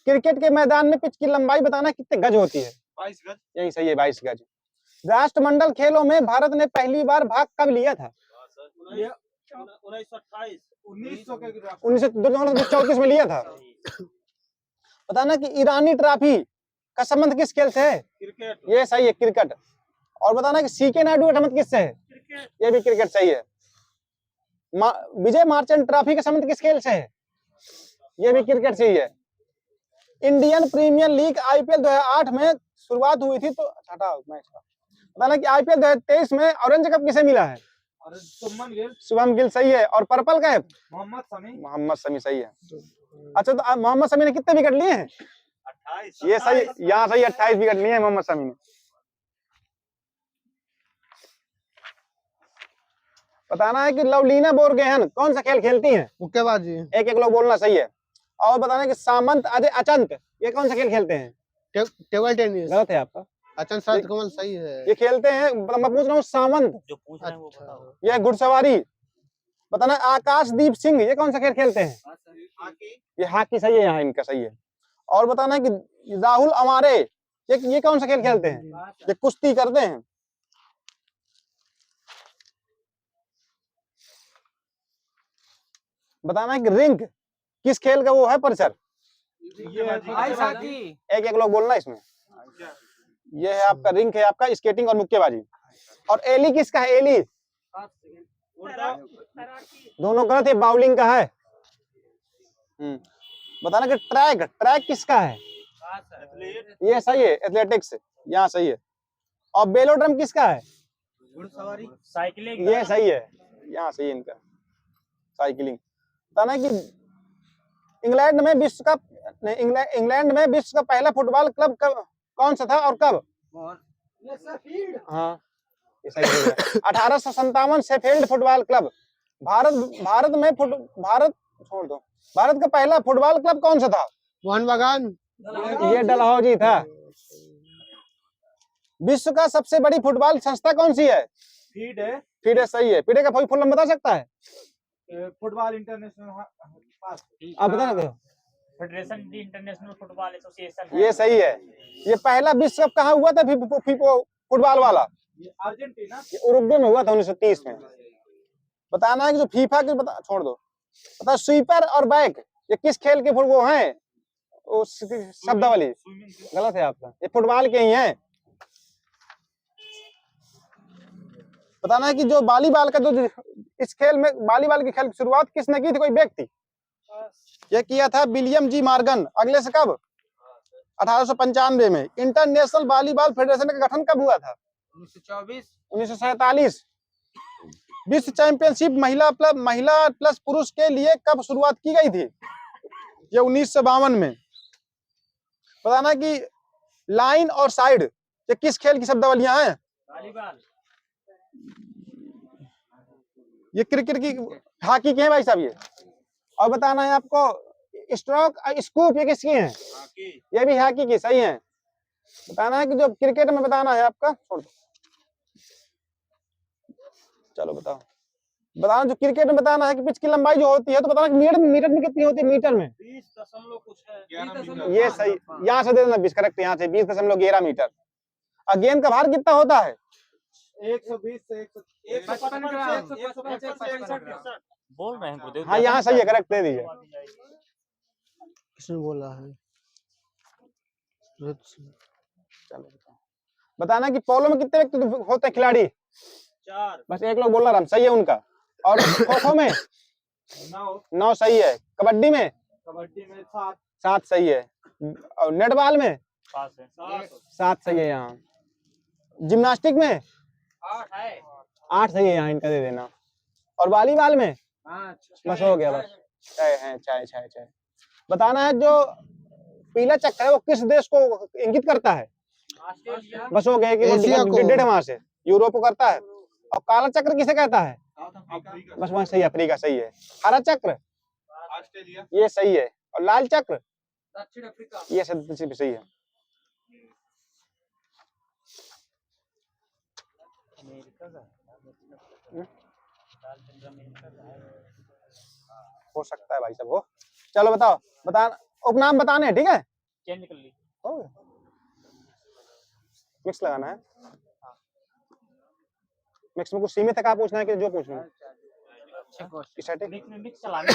क्रिकेट के मैदान में पिच की लंबाई बताना कितने गज होती है? 22 गज। यही सही है, 22 गज। राष्ट्रमंडल खेलों में भारत ने पहली बार भाग कब लिया था? 1934 में लिया था। बताना कि ईरानी ट्रॉफी का संबंध किस खेल से है? क्रिकेट। ये सही है, क्रिकेट। और बताना कि सीके नायडू का संबंध किससे है? क्रिकेट। ये भी क्रिकेट सही है। विजय मार्चेंट ट्रॉफी का संबंध किस खेल से है? ये भी क्रिकेट से ही है। इंडियन प्रीमियर लीग आईपीएल 2008 में शुरुआत हुई थी, तो हटाओ मैच का। बताना कि आईपीएल 2023 में ऑरेंज कप किसे मिला है? शुभम गिल सही है। और पर्पल कैप? मोहम्मद शमी सही है। अच्छा, तो मोहम्मद शमी ने कितने विकेट लिए हैं? 28। ये सही, यहाँ सही 28 विकेट लिए हैं मोहम्मद शमी ने। बताना है कि लवलीना बोरगोहेन कौन सा खेल खेलती हैं? मुक्केबाजी। एक एक लोग बोलना सही है। और बताना कि सामंत अजय अचंत ये कौन सा खेल खेलते हैं? Table tennis. गलत है आपका। अचंत शरद कमल सही है। ये खेलते हैं, मैं पूछ रहा हूँ सामंत जो पूछ रहे हैं वो बताओ। ये घुड़सवारी। बताना आकाशदीप सिंह ये कौन सा खेल खेलते हैं? ये हॉकी सही है, यहाँ इनका सही है। और बताना कि राहुल अमारे ये कौन सा खेल खेलते हैं? ये कुश्ती करते हैं। बताना कि रिंक किस खेल का वो है परिसर? एक एक लोग बोलना इसमें। ये है आपका रिंक, है आपका स्केटिंग और मुक्केबाजी। और एली किसका है? एली दोनों गलत है, बाउलिंग का है। बताना कि ट्रैक किसका है? ये सही है, एथलेटिक्स यहाँ सही है। और बेलोड्रम किसका है? घुड़सवारी साइकिलिंग। ये सही है, यहाँ सही है इनका साइकिलिंग। बताना कि इंग्लैंड में विश्व का पहला फुटबॉल क्लब कौन सा था और कब? हाँ ये सही है। 1857 शेफील्ड फुटबॉल क्लब। भारत का पहला फुटबॉल क्लब कौन सा था? मोहन बागान। ये डलहौजी था। विश्व का सबसे बड़ी फुटबॉल संस्था कौन सी है? फीडे सही है। फीडे का फुल नाम बता सकता है? Football international. आप बता ना, फेडरेशन इंटरनेशनल फुटबॉल एसोसिएशन। ये सही है। ये पहला विश्व कप कहाँ हुआ था फुटबॉल वाला? अर्जेंटीना। ये उरुग्वे में हुआ था 1930 में। बताना है कि जो फीफा के छोड़ दो। बता स्वीपर और बैक ये किस खेल के वो हैं? शब्दावली गलत है आपका, ये फुटबॉल के ही हैं। बताना है कि जो वॉलीबॉल का जो इस खेल में वॉलीबॉल की खेल की शुरुआत किसने की थी? कोई व्यक्ति? ये किया था विलियम जी मॉर्गन। अगले से कब? 1895 में। इंटरनेशनल वॉलीबॉल फेडरेशन का गठन कब हुआ था? 1947। विश्व चैंपियनशिप महिला प्लस पुरुष के लिए कब शुरुआत की गई थी? ये 1952 में। बताना कि लाइन और साइड ये किस खेल की शब्दावलियां हैं? वॉलीबॉल। ये क्रिकेट की, हॉकी की है भाई साहब ये। और बताना है आपको स्ट्रोक स्कूप ये किसकी है? ये भी हॉकी की सही है। बताना है कि जो क्रिकेट में बताना है आपका, छोड़ दो चलो बताओ। बताना जो क्रिकेट में बताना है कि पिच की लंबाई जो होती है, तो बताना मीटर में कितनी होती है? मीटर में 20 कुछ है। ये सही, यहाँ से दे देना 20 करेक्ट, यहाँ से 20.11 मीटर। और गेंद का भार कितना होता है? 120 से 155 बोल रहे हैं गुरुदेव। हाँ यहाँ सही है, करेक्ट दे दीजिए। किसने बोला है? चलो बताना कि पोलो में कितने व्यक्ति होते हैं खिलाड़ी? 4। बस एक लोग बोल रहा सही है उनका। और खो खो में 9 सही है। कबड्डी में 7 सही है। और नेटबॉल में 7 सही है। यहाँ जिम्नास्टिक में 8 सही है, यहाँ इनका दे देना। और वॉलीबॉल में बस हो गया, बस 6 बताना है जो पीला चक्कर है वो किस देश को इंगित करता है? बस हो गया कि डेढ़ वहां से यूरोप को करता है। और काला चक्र किसे कहता है? बस वहाँ सही, अफ्रीका सही है। हरा चक्र ये सही है, और लाल चक्र दक्षिण अफ्रीका ये सही है। हो सकता है भाई साहब हो। चलो बताओ, बता उपनाम बताने हैं, ठीक है? चेंज कर ली। हो गया, मिक्स लगाना है। मिक्स में कुछ सीमित है, कहाँ पूछना है कि जो पूछना है? मिक्स में मिक्स चलाना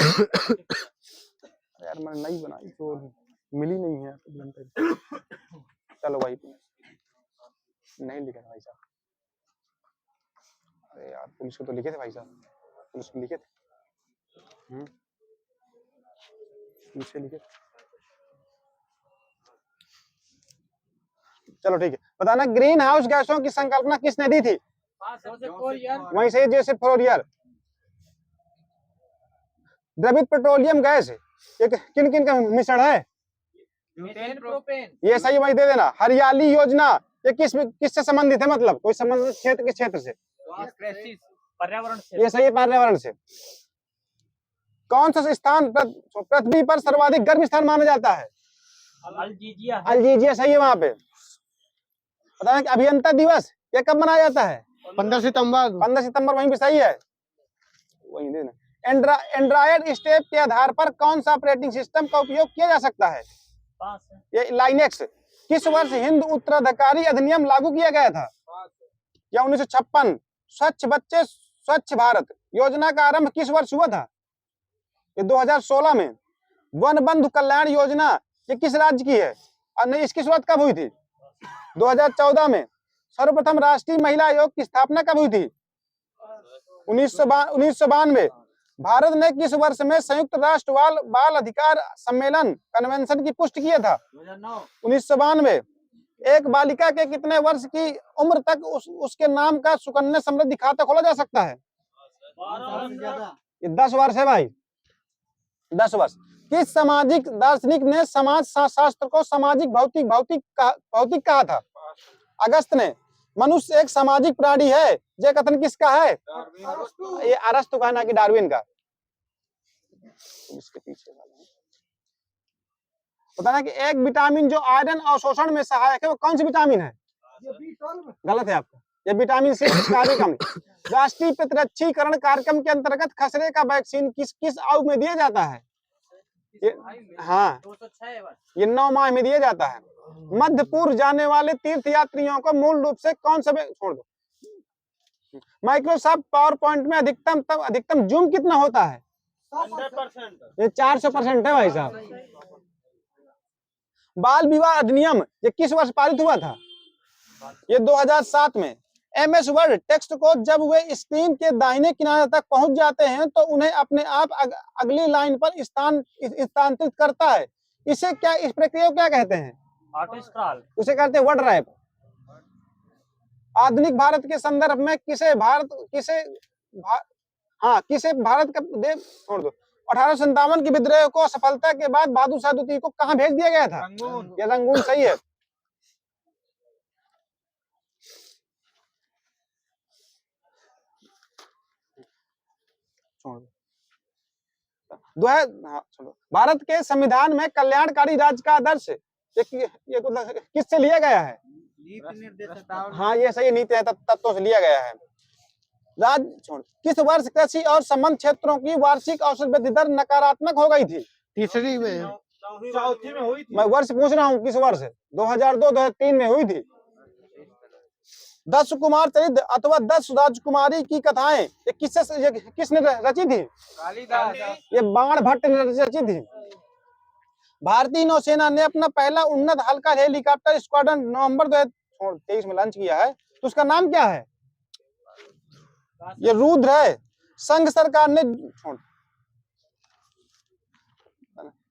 यार मैंने नई बनाई तो मिली नहीं है। चलो भाई, नहीं लिखा था भाई साहब। अरे यार पुलिस को तो लिखे थे भाई साहब, पुलिस को लिखे थे। पुलिस को लिखे थे। चलो ठीक है, बताना ग्रीन हाउस गैसों की संकल्पना किसने दी थी? वहीं से जैसे फोरियर। द्रवित पेट्रोलियम गैस ये किन किन का मिश्रण है? ये सही, वही दे देना। हरियाली योजना ये किससे संबंधित है, मतलब कोई संबंधित क्षेत्र के क्षेत्र से? पर्यावरण से। ये सही है, पर्यावरण से। कौन सा स्थान पृथ्वी पर सर्वाधिक गर्म स्थान माना जाता है? अल्जीजिया। अल्जीजिया सही है। वहां पे बताना कि अभियंता दिवस ये कब मनाया जाता है? 15 सितंबर। 15 सितंबर, वहीं पे सही है, वहीं देना। एंड्रॉयड स्टेप के आधार पर कौन सा ऑपरेटिंग सिस्टम का उपयोग किया जा सकता है? ये लाइनेक्स। किस वर्ष हिंद उत्तराधिकारी अधिनियम लागू किया गया था? या 1956। स्वच्छ बच्चे स्वच्छ भारत योजना का आरंभ किस वर्ष हुआ था? ये 2016 में। वन बंधु कल्याण योजना ये किस राज्य की है? और नहीं, इसकी शुरुआत कब हुई थी? 2014 में। सर्वप्रथम राष्ट्रीय महिला आयोग की स्थापना कब हुई थी? 1992। भारत ने किस वर्ष में संयुक्त राष्ट्र बाल अधिकार सम्मेलन कन्वेंशन की पुष्टि किया था? 1992। एक बालिका के कितने वर्ष की उम्र तक उसके नाम का सुकन्या समृद्धि खाता खोला जा सकता है? ये 10 वर्ष है भाई, 10 वर्ष। किस सामाजिक दार्शनिक ने समाज शास्त्र को सामाजिक भौतिक कहा था? अगस्त ने। मनुष्य एक सामाजिक प्राणी है यह कथन किसका है? ये अरस्तु का, ना कि डार्विन का। इसके पीछे वाला बताना कि एक विटामिन जो आयरन अवशोषण में सहायक है वो कौन सी विटामिन है? गलत है आपका, ये विटामिन सी कार्बिक अम्ल। राष्ट्रीय प्रतिरक्षीकरण कार्यक्रम के अंतर्गत खसरे का वैक्सीन किस आयु में दिया जाता है? हाँ, ये 9 माह में दिया जाता है। मध्य पूर्व जाने वाले तीर्थ यात्रियों को मूल रूप से कौन सा छोड़ दो। माइक्रोसॉफ्ट पावर पॉइंट में अधिकतम जूम कितना होता है? 100%। ये 400% है भाई साहब। बाल विवाह अधिनियम ये किस वर्ष पारित हुआ था? ये 2007 में। MS वर्ड टेक्स्ट को जब वे स्क्रीन के दाहिने किनारे तक पहुंच जाते हैं तो उन्हें अपने आप अगली लाइन पर स्थानांतरित करता है। इस प्रक्रिया को क्या कहते हैं? Auto scroll. उसे कहते हैं वर्ड रैप। आधुनिक भारत के संदर्भ में किसे भारत का देव छोड़ दो। 1857 के विद्रोह को सफलता के बाद बहादुर शाह द्वितीय को कहां भेज दिया गया था? ये रंगून सही है। भारत के संविधान में कल्याणकारी राज्य का आदर्श ये किससे लिया गया है? हाँ, ये सही नीति है तत्वों से लिया गया है। किस वर्ष कृषि और संबंध क्षेत्रों की वार्षिक औसत वृद्धि दर नकारात्मक हो गई थी? तीसरी में। चौथी में हुई थी। मैं वर्ष पूछ रहा हूँ किस वर्ष? 2002-2003 में हुई थी। 10 कुमार चरित्र अथवा 10 राजकुमारी की कथाएं ये किसने रची थी? कालिदास। ये बाण भट्ट ने रची थी। भारतीय नौसेना ने अपना पहला उन्नत हल्का हेलीकॉप्टर स्क्वाड्रन नवंबर 2023 में लॉन्च किया है, तो उसका नाम क्या है? ये रुद्र है। संघ सरकार ने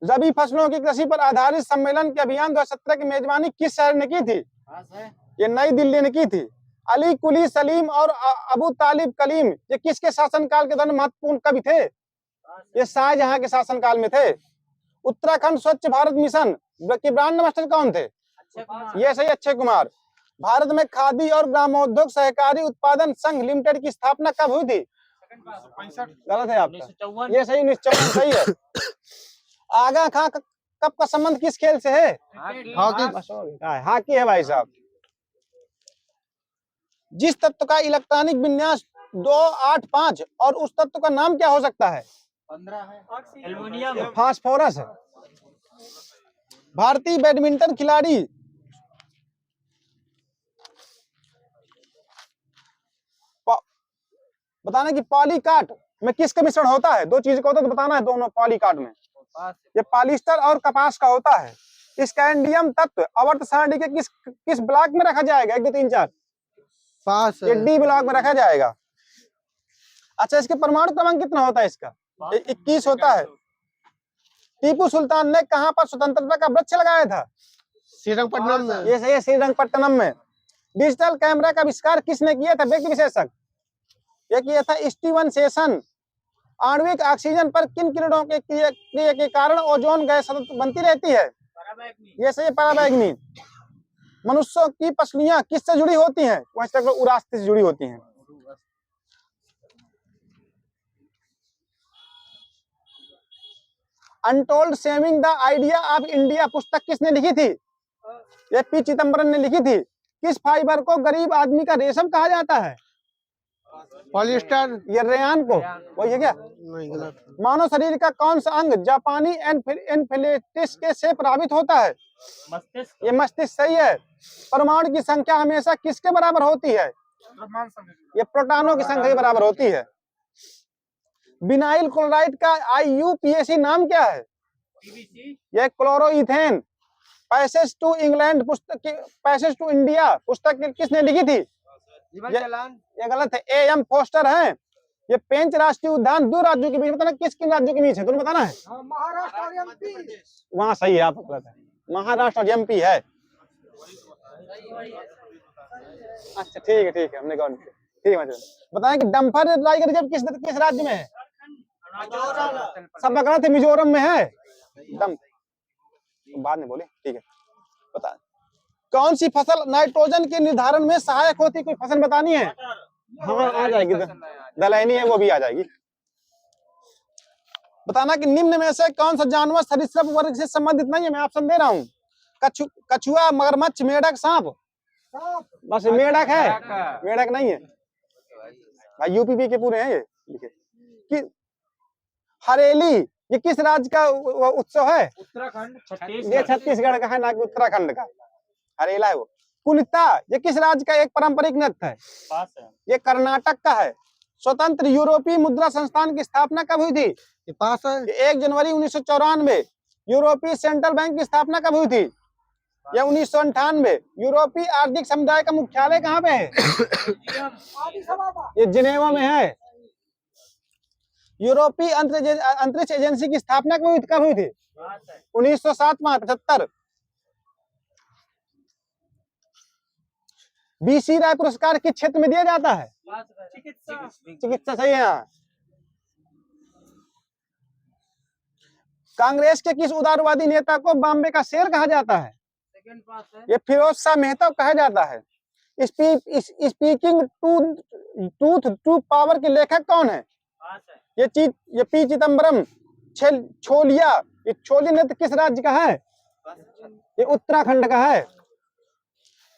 रबी फसलों की कृषि पर आधारित सम्मेलन के अभियान 2017 की मेजबानी किस शहर ने की थी? ये नई दिल्ली ने की थी। अली कुली सलीम और अबू तालिब कलीम ये किसके शासनकाल के दौरान महत्वपूर्ण कवि थे? ये शाहजहां के शासनकाल में थे। उत्तराखंड स्वच्छ भारत मिशन के ब्रांड मास्टर कौन थे? ये सही, अक्षय कुमार। भारत में खादी और ग्रामोद्योग सहकारी उत्पादन संघ लिमिटेड की स्थापना कब हुई थी? गलत है आपका, ये सही 1954 सही है। आगा खां कब का संबंध किस खेल से है? हॉकी। हॉकी है भाई साहब। जिस तत्व का इलेक्ट्रॉनिक विन्यास 285 और उस तत्व का नाम क्या हो सकता है? 15 है एल्युमिनियम। फास्फोरस है। भारतीय बैडमिंटन खिलाड़ी बताना कि पॉलीकार्ट में किसका मिश्रण होता है? दो चीज का होता है तो बताना है दोनों पॉलीकार्ट में। ये पॉलिस्टर और कपास का होता है। स्कैंडियम तत्व आवर्त सारणी के किस ब्लॉक में रखा जाएगा? 1 2 3 4 पास ये डी ब्लॉक में रखा जाएगा। अच्छा, इसके परमाणु क्रमांक कितना होता है? इसका 21 होता है। टीपू सुल्तान ने कहां पर स्वतंत्रता का वृक्ष लगाया था? श्रीरंगपट्टनम में। ये सही है, श्रीरंगपट्टनम में। डिजिटल कैमरा का आविष्कार किसने किया था? व्यक्ति विशेषज्ञ। ये किया था स्टीवन सेशन। आणविक ऑक्सीजन पर किन किरणों के क्रिया के कारण ओजोन गैस सतत बनती रहती है? ये सही है, पराबैंगनी। मनुष्यों की पसलियां किससे जुड़ी होती हैं? वहीं तक उरास्ते से जुड़ी होती हैं। Untold saving the idea of India पुस्तक किसने लिखी थी? ये पी चिदम्बरम ने लिखी थी। किस फाइबर को गरीब आदमी का रेशम कहा जाता है? पॉलिस्टर। ये रेयान को। वही है क्या? नहीं, गलत। मानव शरीर का कौन सा अंग जापानी एन्फिलेटिस के से प्रभावित होता है? मस्तिष्क। ये मस्तिष्क सही है। परमाणु की संख्या हमेशा किसके बराबर होती है? ये प्रोटॉनों की संख्या के बराबर होती है। विनाइल क्लोराइड का IUPAC नाम क्या है? यह क्लोरोइथेन। पैसेज टू इंग्लैंड पुस्तक, पैसेज टू इंडिया पुस्तक किसने लिखी थी? ये गलत है, AM फोस्टर है। ये पेंच राष्ट्रीय उद्यान दो राज्यों के बीच, बताना किस किन राज्यों के बीच है? तुम्हें बताना है। महाराष्ट्र और MP। वहां सही है, आप गलत है। महाराष्ट्र और MP है। अच्छा ठीक है, हमने गौर किया। ठीक है, बताएं कि डम्फर टाइगर रिजर्व किस राज्य में है? सब गलत है, मिजोरम में है। बाद में बोले, ठीक है। बता कौन सी फसल नाइट्रोजन के निर्धारण में सहायक होती? कोई फसल बतानी है? हाँ आ जाएगी, दलहनी है, वो भी आ जाएगी। बताना कि निम्न में से कौन सा जानवर सरीसृप वर्ग से संबंधित नहीं है? मैं ऑप्शन दे रहा हूँ। कछुआ, मगरमच्छ, मेढक, सांप। बस मेढक है, मेढक नहीं है भाई। UPB के पूरे हैं ये लिखे। कि हरेली ये किस राज्य का उत्सव है? उत्तराखंड। ये छत्तीसगढ़ का है, ना कि उत्तराखंड का। हरेला है वो। कुलिता ये किस राज्य का एक पारंपरिक नृत्य है? पास है। ये कर्नाटक का है। स्वतंत्र यूरोपीय मुद्रा संस्थान की स्थापना कब हुई थी? ये पास है। 1 जनवरी 1994। यूरोपीय सेंट्रल बैंक की स्थापना कब हुई थी? यह 1998। यूरोपीय आर्थिक समुदाय का मुख्यालय कहाँ पे है? ये जिनेवा में है। यूरोपीय अंतरिक्ष एजेंसी की स्थापना कब हुई थी? 1907-75। BC राय पुरस्कार किस क्षेत्र में दिया जाता है? चिकित्सा सही है। कांग्रेस के किस उदारवादी नेता को बॉम्बे का शेर कहा जाता है? ये फिरोज शाह मेहता कहा जाता है। स्पीकिंग ट्रूथ टू पावर के लेखक कौन है? ये पी चिदम्बरम। छोलिया, ये छोली नृत्य किस राज्य का है? ये उत्तराखंड का है।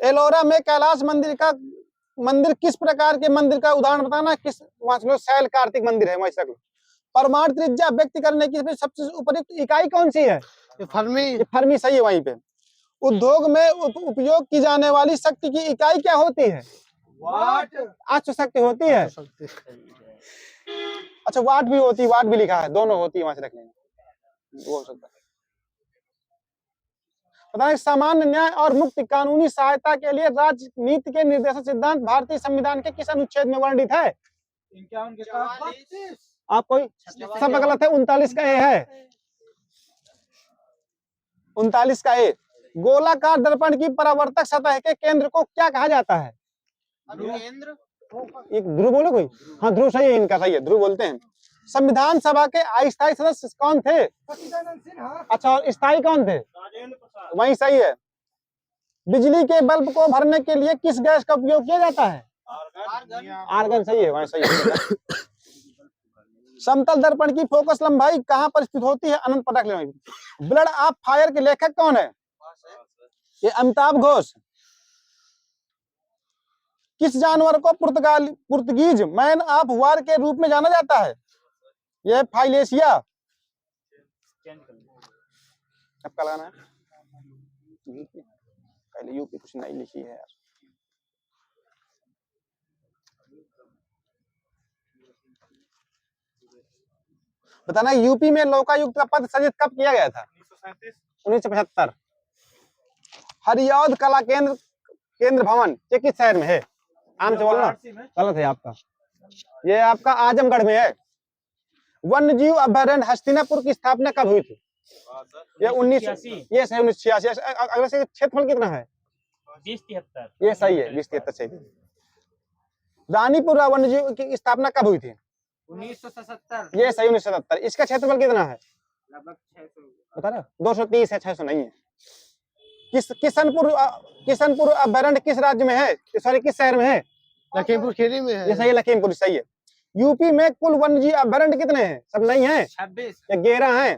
एलोरा में कैलाश मंदिर किस प्रकार के मंदिर का उदाहरण बताना? किस वहां शैल कार्तिक मंदिर है वैसा। परमाणु त्रिज्या व्यक्त करने की सबसे उपयुक्त इकाई कौन सी है? ये फर्मी। ये फर्मी सही है वहीं पे। उद्योग में उपयोग की जाने वाली शक्ति की इकाई क्या होती है? वाट। अश्व शक्ति होती है। अच्छा वाट भी होती है, वाट भी लिखा है, दोनों होती है, वहां से रख लेंगे। हो सकता है। बताएं सामान्य न्याय और मुक्त कानूनी सहायता के लिए राजनीति के निर्देशक सिद्धांत भारतीय संविधान के किस अनुच्छेद में वर्णित है? आपको सब गलत है। 39 का ए है। 39 का ए। गोलाकार दर्पण की परावर्तक सतह के केंद्र को क्या कहा जाता है? एक ध्रुव बोलो कोई। हाँ ध्रुव सही है, इनका सही है, ध्रुव बोलते हैं। संविधान सभा के अस्थायी सदस्य कौन थे? अच्छा और स्थायी कौन थे? वही सही है। बिजली के बल्ब को भरने के लिए किस गैस का उपयोग किया जाता है? आर्गन सही है, वहाँ सही है। समतल दर्पण की फोकस लंबाई कहाँ पर स्थित होती है? अनंत पर रख लेना। ब्लड ऑफ फायर के लेखक कौन है? ये अमिताभ घोष। किस जानवर को पुर्तगीज मैन ऑफ वॉर के रूप में जाना जाता है? यह फाइलेशिया। आपका लगाना है पहले यूपी कुछ नहीं लिखी है यार। बताना यूपी में लोकायुक्त का पद सृजित कब किया गया था? 1975। हरिऔध कला केंद्र भवन ये किस शहर में है? आम से बोलना, गलत है आपका। ये आपका आजमगढ़ में है। वन्य जीव अभयारण्य हस्तिनापुर की स्थापना कब हुई थी? ये 1986। अगले से क्षेत्रफल कितना है? 2073। ये सही है, 2073 सही है। रानीपुर वन्य जीव की स्थापना कब हुई थी? 1977। ये सही, 1977। इसका क्षेत्रफल कितना है? लगभग 600। बता रहे 230 है, 600 नहीं है। किशनपुर अभयारण्य किस राज्य में है? सॉरी किस शहर में है? लखीमपुर खीरी में है। ये सही है, लखीमपुर सही है। यूपी में कुल वन्यजीव अभयारण्य कितने हैं? सब नहीं है, 26 या 11 है।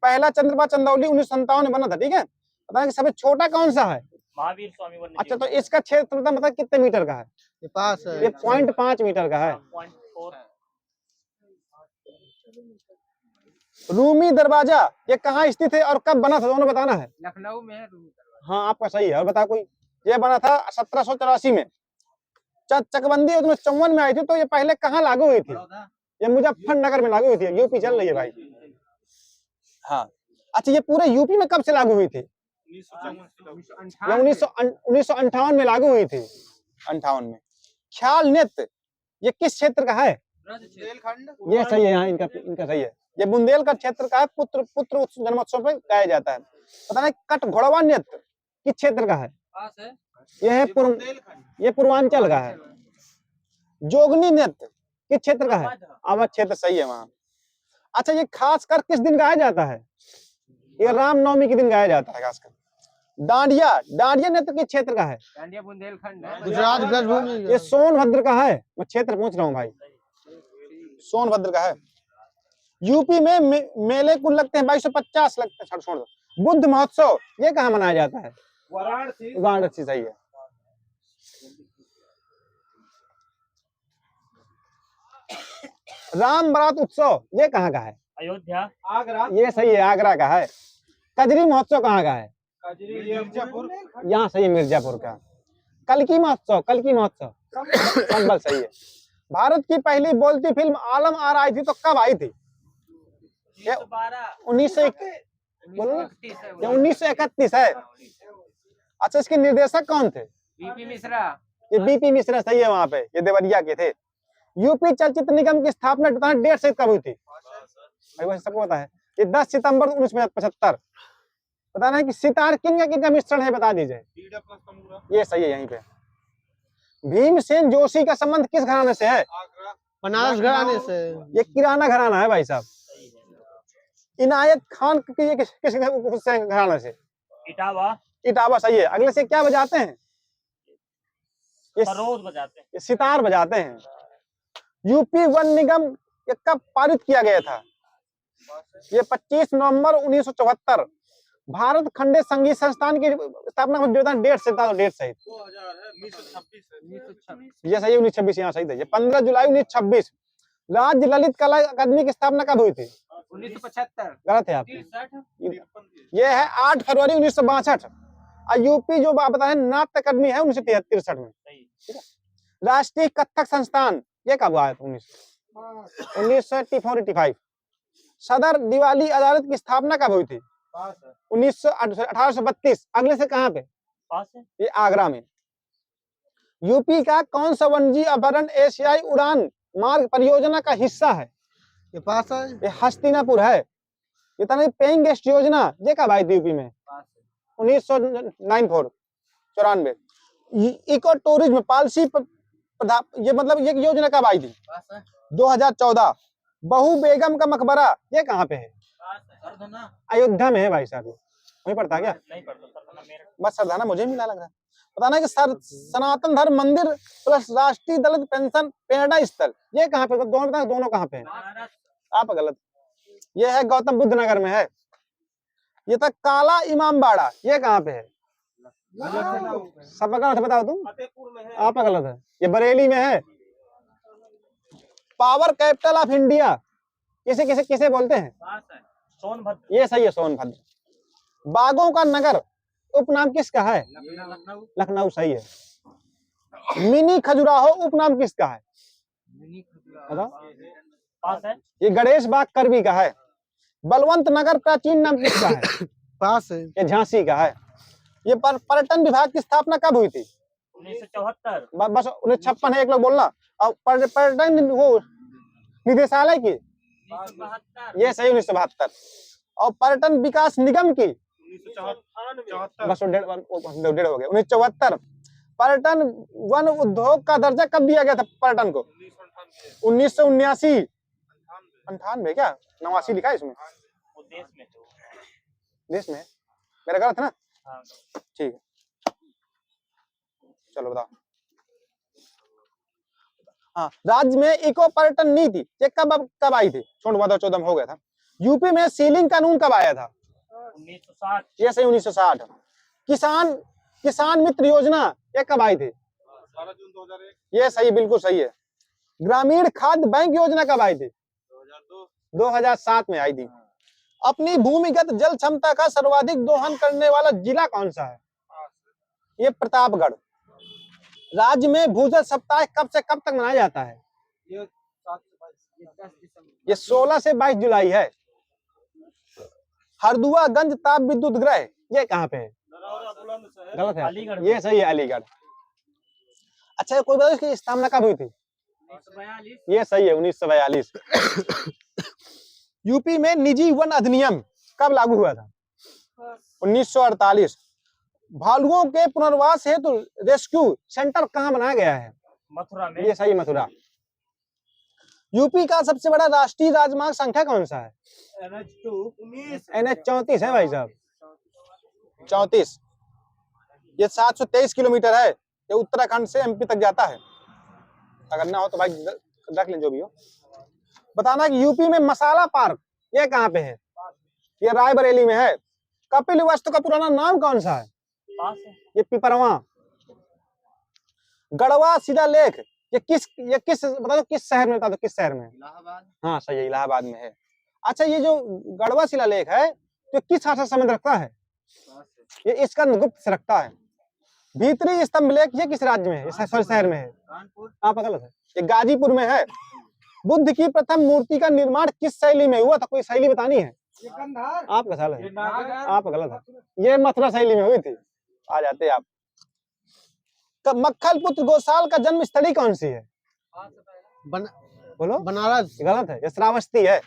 पहला चंद्रपा चंदौली 1957 में बना था, ठीक है। पता है सबसे छोटा कौन सा है? महावीर स्वामी वन्य अच्छा, तो इसका क्षेत्र मतलब कितने मीटर का है? ये पास है। ये 0.5 मीटर का है। 0.4। रूमी दरवाजा ये कहाँ स्थित है और कब बना था? दोनों बताना है। लखनऊ में है। हाँ आपका सही है। और बता कोई। ये बना था 1784 में। चकबंदी 1954 में आई थी। तो ये पहले कहाँ लागू हुई थी? ये मुजफ्फरनगर में लागू हुई थी। यूपी चल रही है भाई। हाँ अच्छा, ये पूरे यूपी में कब से लागू हुई थी? 1958 में लागू हुई थी। 58 में। ख्याल नृत्य ये किस क्षेत्र का है? ये सही है, यहाँ इनका सही है। ये बुंदेलखंड क्षेत्र का है। पुत्र जन्मोत्सव पे गाया जाता है। पता नहीं कट घोड़वा नृत्य किस क्षेत्र का है? यह है ये पूर्वांचल का है। जोगनी नृत्य किस क्षेत्र का है? अवध क्षेत्र सही है वहाँ। अच्छा, ये खासकर किस दिन गाया जाता है? ये रामनवमी के दिन गाया जाता है खासकर। डांडिया नृत्य किस क्षेत्र का है? डांडिया बुंदेलखंड है। गुजरात ब्रजभूमि। ये सोनभद्र का है। मैं क्षेत्र पूछ रहा हूँ भाई, सोनभद्र का है। यूपी में मेले कुल लगते हैं 2250 लगते हैं। छोड़ दो। बुद्ध महोत्सव ये कहाँ मनाया जाता है? वाराणसी सही है। राम बारात उत्सव ये कहाँ का है? अयोध्या। आगरा। ये सही है, आगरा का है। कजरी महोत्सव कहाँ का है? यहाँ सही है, मिर्जापुर का। कल्की महोत्सव संभल सही है। भारत की पहली बोलती फिल्म आलम आर आई थी तो कब आई थी? 1931 है। अच्छा, इसके निर्देशक कौन थे? बीपी मिश्रा। ये बीपी मिश्रा सही है। वहां पे ये देवरिया के थे। यूपी चलचित्र निगम की स्थापना डेट से कब हुई थी? भाई सबको पता है। ये 10 सितंबर 1975। बताना है कि सितार किन का मिश्रण है, बता दीजिए। ये सही है। यहीं पे भीमसेन जोशी का संबंध किस घराने से है? बनारस घराने से। ये किराना घराना है भाई साहब। इनायत खान की किस घराने से? इटावा सही है। अगले से क्या बजाते हैं? ये सरोद बजाते हैं। ये सितार बजाते हैं। यूपी वन निगम ये कब पारित किया गया था? ये 25 नवंबर 1974। भारत खंडे संगीत संस्थान की स्थापना डेट से था, डेट सही। ये सही है, 1926। यहाँ सही था। ये 15 जुलाई 1926। राज्य ललित कला अकादमी की स्थापना कब हुई थी? 1975। गलत है आपकी। ये है 8 फरवरी 1962। और यूपी जो आप बताए नाट्य अकादमी है 1963 में। राष्ट्रीय कथक संस्थान ये कब आया था? 1984-85। सदर दिवाली अदालत की स्थापना कब हुई थी? 1832। अगले से कहाँ पे? पास है। ये आगरा में। यूपी का कौन सा वन्यजीव अभयारण्य एशियाई उड़ान मार्ग परियोजना का हिस्सा है? ये पास है। ये हस्तिनापुर है। ये था पेइंग गेस्ट योजना ये कब आई थी यूपी में? 1994। इको टूरिज्म पॉलिसी ये मतलब ये योजना कब आई थी? 2014। बहु बेगम का मकबरा ये कहाँ पे है? अयोध्या में है भाई साहब। वहीं पढ़ता है क्या? नहीं पढ़ता सर, मेरठ। बस सरदाना मुझे मिला लग रहा है। बताना कि सनातन धर्म मंदिर प्लस राष्ट्रीय दलित पेंशन प्रेरणा स्थल, ये कहाँ पे? दोनों बताना, दोनों कहाँ पे है? आप गलत। ये है गौतम बुद्ध नगर में है। ये था काला इमामबाड़ा, ये कहाँ पे है? सब गलत है, बताओ तुम। आप गलत है, ये बरेली में है। पावर कैपिटल ऑफ इंडिया किसे किसे किसे बोलते हैं? सोनभद्र। ये सही है, सोनभद्र। बागों का नगर उपनाम किसका है? लखनऊ। लखनऊ सही है। मिनी खजुराहो उपनाम किसका है? बताओ। पास है। ये गणेश बाग करबी का है। बलवंत नगर प्राचीन नाम किसका है? पास है। ये झांसी का है। ये पर्यटन विभाग की स्थापना कब हुई थी? 1974। बस 1956 है, एक लोग बोलना। और पर्यटन वो निदेशालय की, 1972। ये सही 1972। और पर्यटन विकास निगम की, 1994। बस डेढ़ हो गया, 1974। पर्यटन वन उद्योग का दर्जा कब दिया गया था पर्यटन को? 1979। 98 क्या? 89 लिखा है इसमें। वो देश में थे। देश में मेरा गलत है ना? हाँ। ठीक है, चलो बताओ। हाँ, राज्य में इको पर्यटन नीति ये कब आई थी? छोड़, 14 हो गया था। यूपी में सीलिंग कानून कब आया था? 1960। ये सही 1960। किसान किसान मित्र योजना ये कब आई थी? 12 जून 2001। ये सही, बिल्कुल सही है। ग्रामीण खाद्य बैंक योजना कब आई थी? 2007 में आई थी। अपनी भूमिगत जल क्षमता का सर्वाधिक दोहन करने वाला जिला कौन सा है? ये प्रतापगढ़। राज्य में भूजल सप्ताह कब से कब तक मनाया जाता है? ये 16 से 22 जुलाई है। हरदुआगंज ताप विद्युत ग्रह ये कहाँ पे है? गलत है, अलीगढ़। ये सही है, अलीगढ़। अच्छा, कोई बताओ इसकी स्थापना कब हुई थी? 1942। ये सही है, 1942। यूपी में निजी वन अधिनियम कब लागू हुआ था? 1948। भालुओं के पुनर्वास हेतु रेस्क्यू सेंटर कहाँ बनाया गया है? मथुरा में। ये सही, मथुरा। यूपी का सबसे बड़ा राष्ट्रीय राजमार्ग संख्या कौन सा है? NH 34 है भाई साहब, 34। ये 723 किलोमीटर है। ये उत्तराखंड से MP तक जाता है। अगर ना हो तो भाई रख लें, जो भी हो। बताना कि यूपी में मसाला पार्क ये कहाँ पे है? ये रायबरेली में है। कपिल वस्तु का पुराना नाम कौन सा है? पास है। ये पिपरवा। गढ़वा शिलालेख ये किस बता दो, किस शहर में? बता दो किस शहर में? इलाहाबाद। हाँ सही है, इलाहाबाद में है। अच्छा, ये जो गढ़वा शिलालेख है तो किस शासक से संबंध रखता है? ये स्कंदगुप्त से रखता है। भीतरी स्तंभ लेख ये किस राज्य में है? सॉरी, शहर में है। कानपुर। आप गलत है, ये गाजीपुर में है। बुद्ध की प्रथम मूर्ति का निर्माण किस शैली में हुआ था? कोई शैली बतानी है? आपका सवाल है, आप गलत है। ये मथुरा शैली में हुई थी। आ जाते आप। मक्खल पुत्र गोसाल का जन्म स्थली कौन सी है? बोलो। बनारस। गलत है, ये श्रावस्ती है।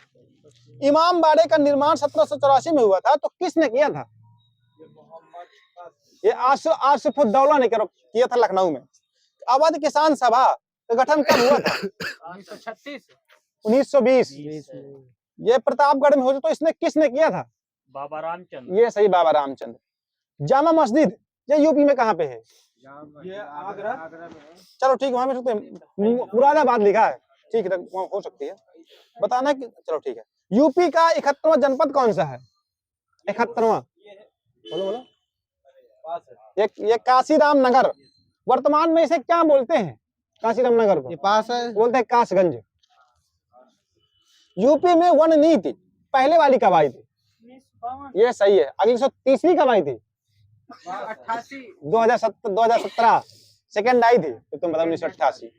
इमामबाड़े का निर्माण 1784 में हुआ था, तो किसने किया था? ये आसिफुद्दौला ने किया था, लखनऊ में। अवध किसान सभा का गठन कब हुआ था? 1936। 1920। ये प्रतापगढ़ में हो, तो इसने किसने किया था? बाबा रामचंद्र। ये सही, बाबा रामचंद्र। जामा मस्जिद ये यूपी में कहाँ पे है? ये आगरा में है। चलो ठीक है, वहां पे मुरादाबाद लिखा है, ठीक है, वहां हो सकती है। बताना कि चलो ठीक है। यूपी का 71वां जनपद कौन सा है? 71वां, बोलो बोलो। ये काशीराम नगर। वर्तमान में इसे क्या बोलते हैं? काशीराम नगर को ये पास है। बोलते हैं कासगंज। यूपी में वन नीति पहले वाली कब आई थी? 1952। ये सही है। अगली 130वीं कब आई थी? 88। 2017 सेकंड आई थी, तो तुम बताओ 1988। ये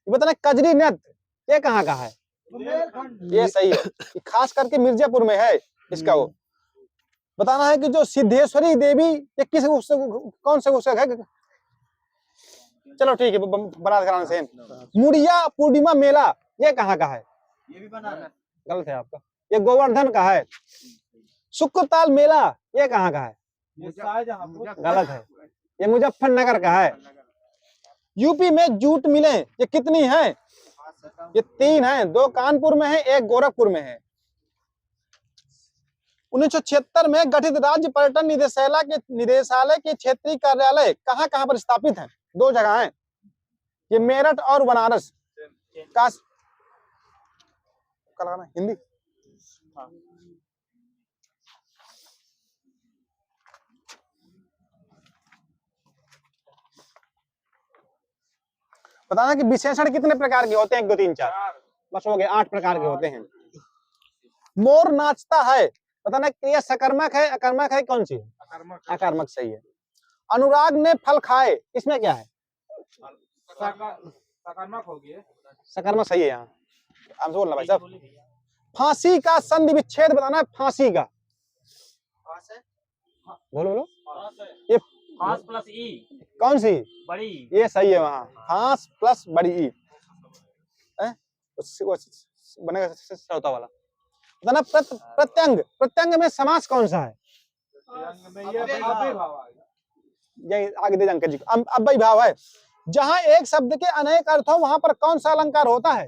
बताना कजरी नृत्य ये कहाँ का है? ये सही है, ये खास करके मिर्जापुर में है इसका। वो बताना है कि जो सिद्धेश्वरी देवी ये किस कौन से उसका है? चलो ठीक है, बनारस घराने से। मुड़िया पूर्णिमा मेला ये कहाँ का है? ये भी बनारस। गलत है आपका, ये गोवर्धन का है। शुक्रताल मेला ये कहाँ का है? गलत है, ये मुजफ्फरनगर का है। यूपी में जूट मिलें ये कितनी हैं? ये 3 हैं, 2 कानपुर में है, 1 गोरखपुर में है। 1976 में गठित राज्य पर्यटन निदेशालय के क्षेत्रीय कार्यालय कहाँ कहाँ पर स्थापित है? 2 जगह है, ये मेरठ और बनारस का। हिंदी बताना कि विशेषण कितने प्रकार के होते हैं? 1 2 3 4 बस हो गए, 8 प्रकार के होते हैं। मोर नाचता है, बताना क्रिया सकर्मक है अकर्मक है, कौन सी है? अकर्मक सही है। अनुराग ने फल खाए, इसमें क्या है? सकर्मक हो गया। सकर्मक सही है। यहाँ आप बोलना भाई साहब। फांसी का संधि विच्छेद बताना है, फांसी का। बोलो बोलो। ये फांस प्लस ई कौन सी? बड़ी। ये सही है। वहाँ फांस प्लस बड़ी ई बनेगा चौथा वाला। बताना प्रत्यंग, प्रत्यंग में समास कौन सा है? ये आगे दे अंकल जी को। अव्ययी भाव है। जहाँ एक शब्द के अनेक अर्थ हो वहां पर कौन सा अलंकार होता है?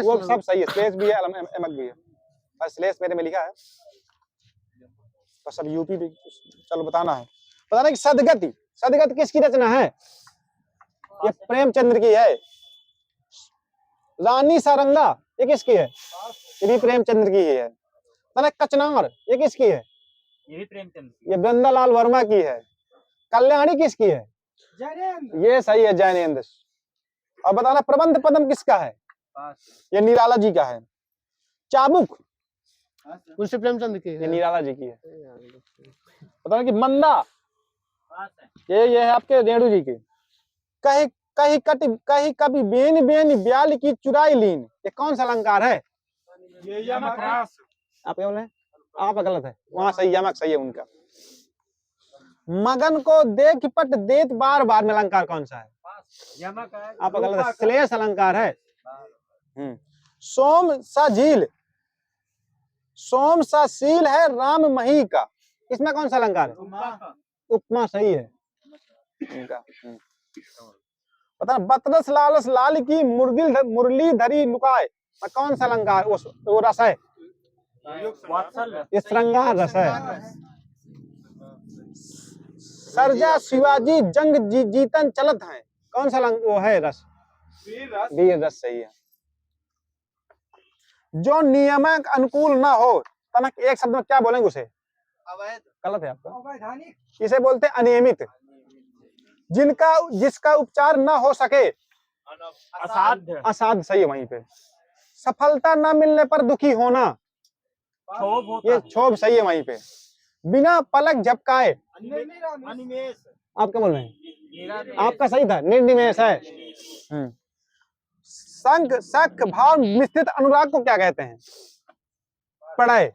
वो सब सही है। श्लेष भी है, एमक भी है। बस श्लेष मेरे में लिखा है, बस सब यूपी भी। चलो बताना है। बताना कि सदगति, सदगति किसकी रचना है? ये प्रेमचंद्र की है। रानी सारंगा ये किसकी है? ये भी प्रेमचंद्र की ही है। बताना कचनार ये किसकी है? ये भी प्रेमचंद। ये वृंदालाल वर्मा की है। कल्याणी किसकी है? ये सही है, जैनेन्द्र। और बताना प्रबंध पदम किसका है? ये निराला जी का है। चाबुक उनसे प्रेमचंद की ये है। निराला जी की है। बताना कि मंदा ये है आपके रेणु जी की। कही कही कटी कही कभी बेन बेन ब्याल की चुराई लीन, ये कौन सा अलंकार है? आप क्या बोले? आप गलत है, वहां सही यमक सही है उनका। मगन को देख पट देत बार बार में अलंकार कौन सा है? यमक है। आप गलत है, श्लेष अलंकार है। सोम सा झील, सोम सा सील है राम मही का, इसमें कौन सा अलंकार है? उपमा सही है इनका। पता बतरस लालस लाल की मुरली धरी लुकाए, कौन सा अलंकार? वो रस है, ये श्रृंगार रस है। सरजा शिवाजी जंग जीतन चलत है, कौन सा वो है रस? वीर रस सही है। जो नियमक अनुकूल ना हो, तनक एक शब्द में क्या बोलेंगे उसे? अवैध। गलत है आपका। इसे बोलते हैं अनियमित। जिसका उपचार ना हो सके, असाध्य। असाध्य सही है वहीं पे। सफलता ना मिलने पर दुखी होना, ये क्षोभ सही है वहीं पे। बिना पलक झपकाए, आप क्या बोल रहे हैं? आपका सही था, निर्निमेष है। संग शक भाव मिश्रित अनुराग को क्या कहते हैं? पढ़ाए।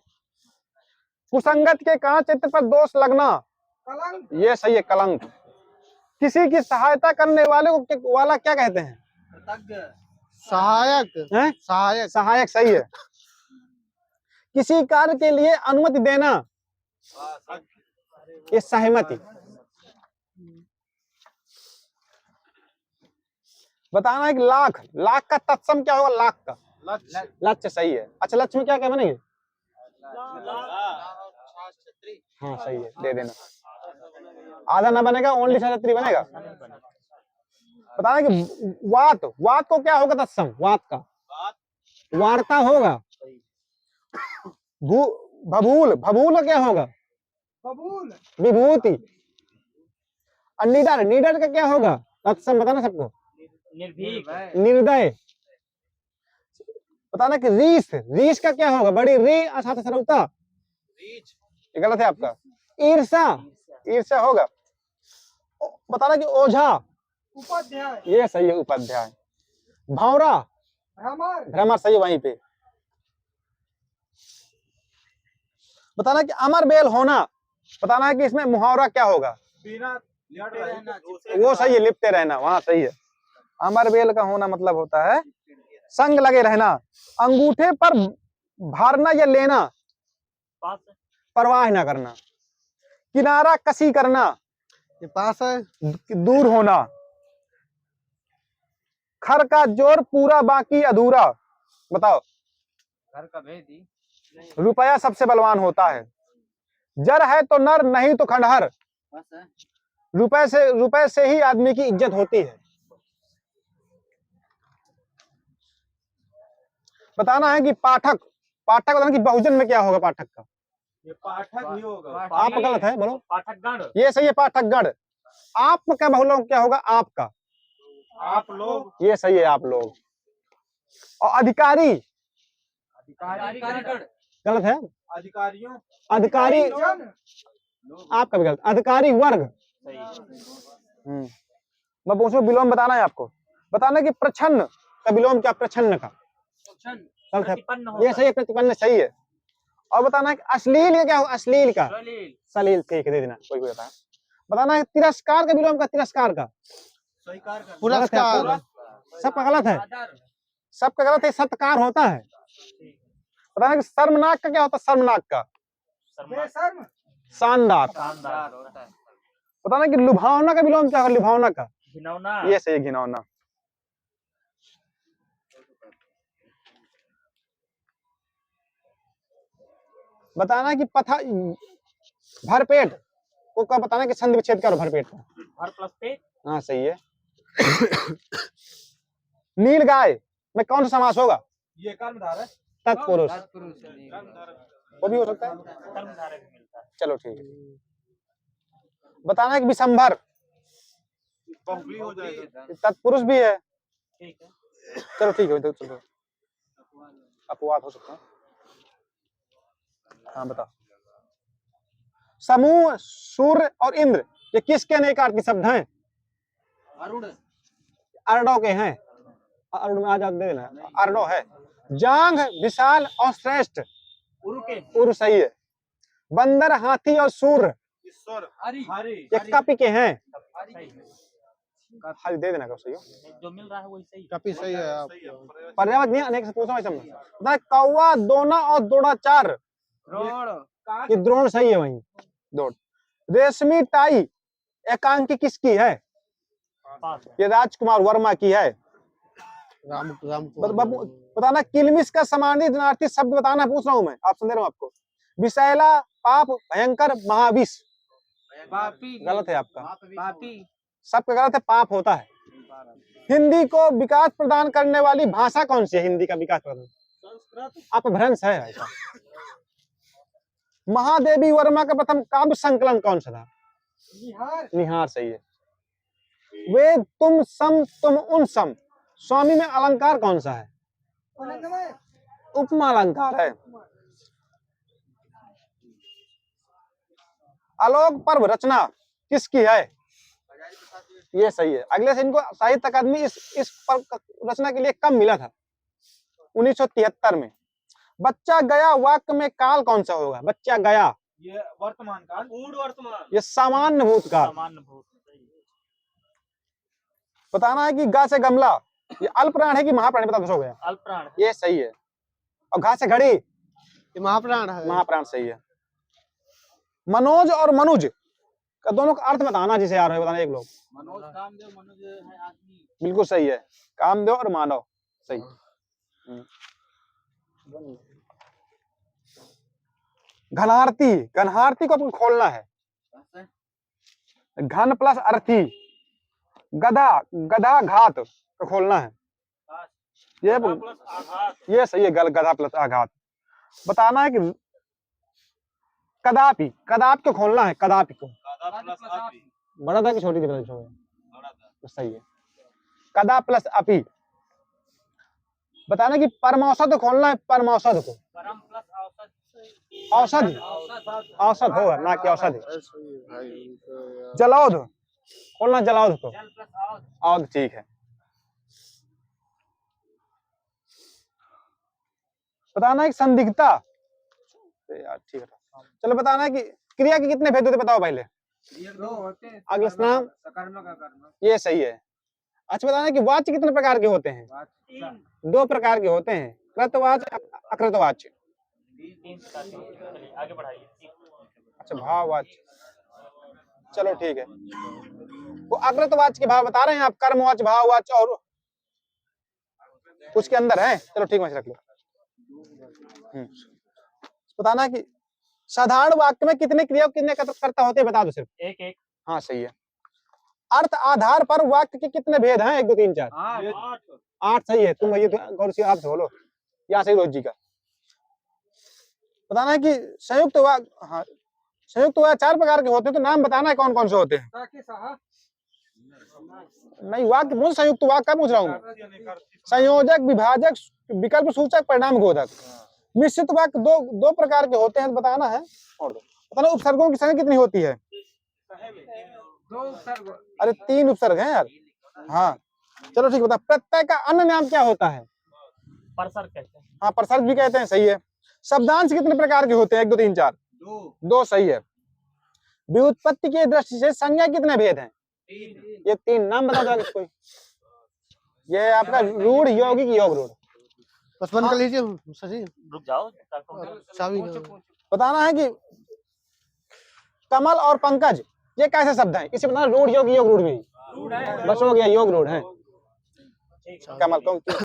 कुसंगत के कारण चित्त पर दोष लगना, ये सही है, कलंक। किसी की सहायता करने वाले को वाला क्या कहते हैं? सहायक है? सहायक। सहायक सही है। किसी कार्य के लिए अनुमति देना, ये सहमति। बताना है कि लाख, लाख का तत्सम क्या होगा? लाख का लक्ष्य सही है। अच्छा लक्ष्य में क्या क्या बनेंगे? हाँ सही है, दे देना। आधा ना बनेगा, ओनली छत्री बनेगा। बताना कि वात, वात को क्या होगा तत्सम? वात का वार्ता होगा। भभूल, भभूल का क्या होगा? विभूति। और निडर, निडर का क्या होगा तत्सम? बताना सबको। निर्दय। बताना कि रीस, रीस का क्या होगा? बड़ी री असाथ सरलता, ये गलत है आपका। ईर्षा, ईर्षा होगा। बताना कि ओझा, उपाध्याय, ये सही है, उपाध्याय। भौरा, भ्रमर सही है वहीं पे। बताना कि अमर बेल होना, बताना है कि इसमें मुहावरा क्या होगा? वो सही है, लिपटे रहना, वहां सही है। अमर बेल का होना मतलब होता है संग लगे रहना। अंगूठे पर भारना या लेना, परवाह ना करना। किनारा कसी करना, ये पास है। दूर होना। खर का जोर पूरा बाकी अधूरा, बताओ। घर का भेदी, रुपया सबसे बलवान होता है। जर है तो नर, नहीं तो खंडहर। रुपए से ही आदमी की इज्जत होती है। बताना है कि पाठक, पाठक बताना कि बहुजन में क्या होगा पाठक का। ये पाठक ही होगा। आप गलत है, बोलो। पाठकगण। ये सही है, पाठकगण। आप का बहुलक क्या होगा, आपका। आप लोग। ये सही है, आप लोग। और अधिकारी अधिकारीगण। गलत है। अधिकारियों। अधिकारी आपका भी गलत। अधिकारी वर्ग। सही। मैं पूछूं विलोम बताना है आपको। बताना कि प्रछन्न का विलोम क्या, प्रछन्न का। गलत है। ये सही है, प्रतिपन्न सही है। और बताना है कि अश्लील का क्या होगा, अश्लील का। सलील, ठीक है, दे देना, कोई होता है। बताना है तिरस्कार का विलोम का, तिरस्कार का। पुरस्कार। सबका गलत है, सबका गलत है। सत्कार होता है। बताना कि शर्मनाक का क्या होता है, शर्मनाक का। शानदार। बताना कि लुभावना का विलोम क्या होगा, लुभावना का। घिनौना। ये सही है, घिनौना। बताना कि पथा भरपेट को क्या बताना कि छंद विच्छेद करो भरपेट का। भर प्लस पेट। हाँ सही है। नील गाय में कौन सा समास होगा, ये कर्मधारय है। तत्पुरुष। वो भी हो सकता है, कर्मधारय भी मिलता है। चलो ठीक है। बताना कि विशंभर बहुब्री हो जाएगा। तत्पुरुष भी है। ठीक है। चलो ठीक है, चलो अपवाद हो सकता है। हाँ बताओ। समूह, सूर्य और इंद्र ये किसके अनेक अर्थ के शब्द हैं। अरुण। अर्णव के हैं। अरुण में आ जा दे देना, अर्णव है। जांग, विशाल और श्रेष्ठ। उर सही है। बंदर, हाथी और सूर्य ये कपि के हैं। हरि दे देना, कब सही हो। जो मिल रहा है वही सही। काफी सही है आप। पर्यावरण नहीं अनेक से पूछा समझ। कौवा, दोना और द्रोणाचार्य ये द्रोण सही है, वहीं दौड़। रेशमी टाई एकांकी किसकी है, ये राजकुमार वर्मा की है। राम बताना किलमिश का समानार्थी शब्द बताना, पूछ रहा हूं मैं, आप दे रहा हूं आपको। विषैला, पाप, भयंकर, महाविष। गलत है आपका, सबका गलत है, पाप होता है। हिंदी को विकास प्रदान करने वाली भाषा कौन सी है, हिंदी का विकास प्रदान, अपभ्रंश है ऐसा। महादेवी वर्मा का प्रथम काव्य संकलन कौन सा था, निहार सही है। वे तुम सम तुम उन सम, स्वामी में अलंकार कौन सा है, उपमा अलंकार है। आलोक पर्व रचना किसकी है, ये सही है। अगले से इनको साहित्य अकादमी इस रचना के लिए कब मिला था, 1973 में। बच्चा गया वाक्य में काल कौन सा होगा, बच्चा गया ये वर्तमान काल, पूर्ण वर्तमान, ये सामान्य भूतकाल। सामान्य भूत। बताना है कि गा से गमला ये अल्पप्राण है कि महाप्राण, बता दो हो गया। अल्पप्राण, ये सही है। और घा से घड़ी ये महाप्राण है। महाप्राण सही है। मनोज और मनुज का दोनों का अर्थ बताना, जिसे आ रहा है बताना एक लोग। मनोज कामदेव, मनुज है आदमी। बिल्कुल सही है, कामदेव और मानव सही। घनार्थी, घनार्थी को अपन खोलना है, घन प्लस अर्थी। गधा, गधा घात को खोलना है, ये सही है, गधा प्लस आघात। बताना है कि कदापि, कदाप को खोलना है, कदापि को। बड़ा था कि छोटी थी, तो सही है, कदा प्लस अपि। बताना कि परमौषध खोलना है, परमौषध को। परम प्लस औसत, औषधि, औषध होगा ना कि औषधि। जलौध खोलना, जलौध को। जल प्लस औध, औध ठीक है। बताना है कि संदिग्धता, यार ठीक है। चलो बताना है कि क्रिया के कितने भेद होते बताओ पहले। अगले स्नान, ये सही है। अच्छा बताना है कि वाच्य कितने प्रकार के होते हैं, 2 प्रकार के होते हैं, कृतवाच्य, अकृतवाच्य। आगे बढ़ाइए। अच्छा भाववाच्य, चलो ठीक है। वो अकृतवाच्य के भाव बता रहे हैं आप, कर्मवाच्य, भाववाच्य और उसके अंदर है। चलो ठीक है, रख लो। बताना कि साधारण वाक्य में कितने क्रिया कितने कर्ता होते हैं, बता दो सिर्फ। एक एक हाँ सही है। अर्थ आधार पर वाक्य के कितने भेद हैं? 1 2 3 4 आठ 8 सही है। तुम ये गौर से आप बोलो, या सही रोज जी का। बताना है कि संयुक्त वाक्य, हाँ संयुक्त वाक्य 4 प्रकार के होते हैं, तो नाम बताना है कौन कौन से होते हैं। नहीं, वाक्य पूछ, संयुक्त वाक्य का पूछ रहा हूँ मैं। संयोजक, विभाजक, विकल्प सूचक, परिणाम बोधक। मिश्रित वाक्य दो प्रकार के होते हैं, तो बताना है। और बताना उपसर्गों की संख्या कितनी होती है? 2 उपसर्ग। अरे 3 उपसर्ग हैं यार। हाँ चलो ठीक, बता। प्रत्यय का अन्य नाम क्या होता है? परसर कहते हैं। हाँ प्रसर्ग भी कहते हैं, सही है। शब्दांश कितने प्रकार के होते हैं? 1 2 3 4 2 सही है। व्युत्पत्ति की दृष्टि से संज्ञा कितने भेद हैं? ये 3 नाम बता दो कोई। ये आपका रूढ़, यौगिक, योग रूढ़। बस बंद कर लीजिए सही। रुक जाओ चाबी बताना है कि कमल और पंकज ये कैसे शब्द हैं? इसे बताना रूढ़, योग, योग रूढ़ में। बस हो गया, योग रूढ़ है। कमल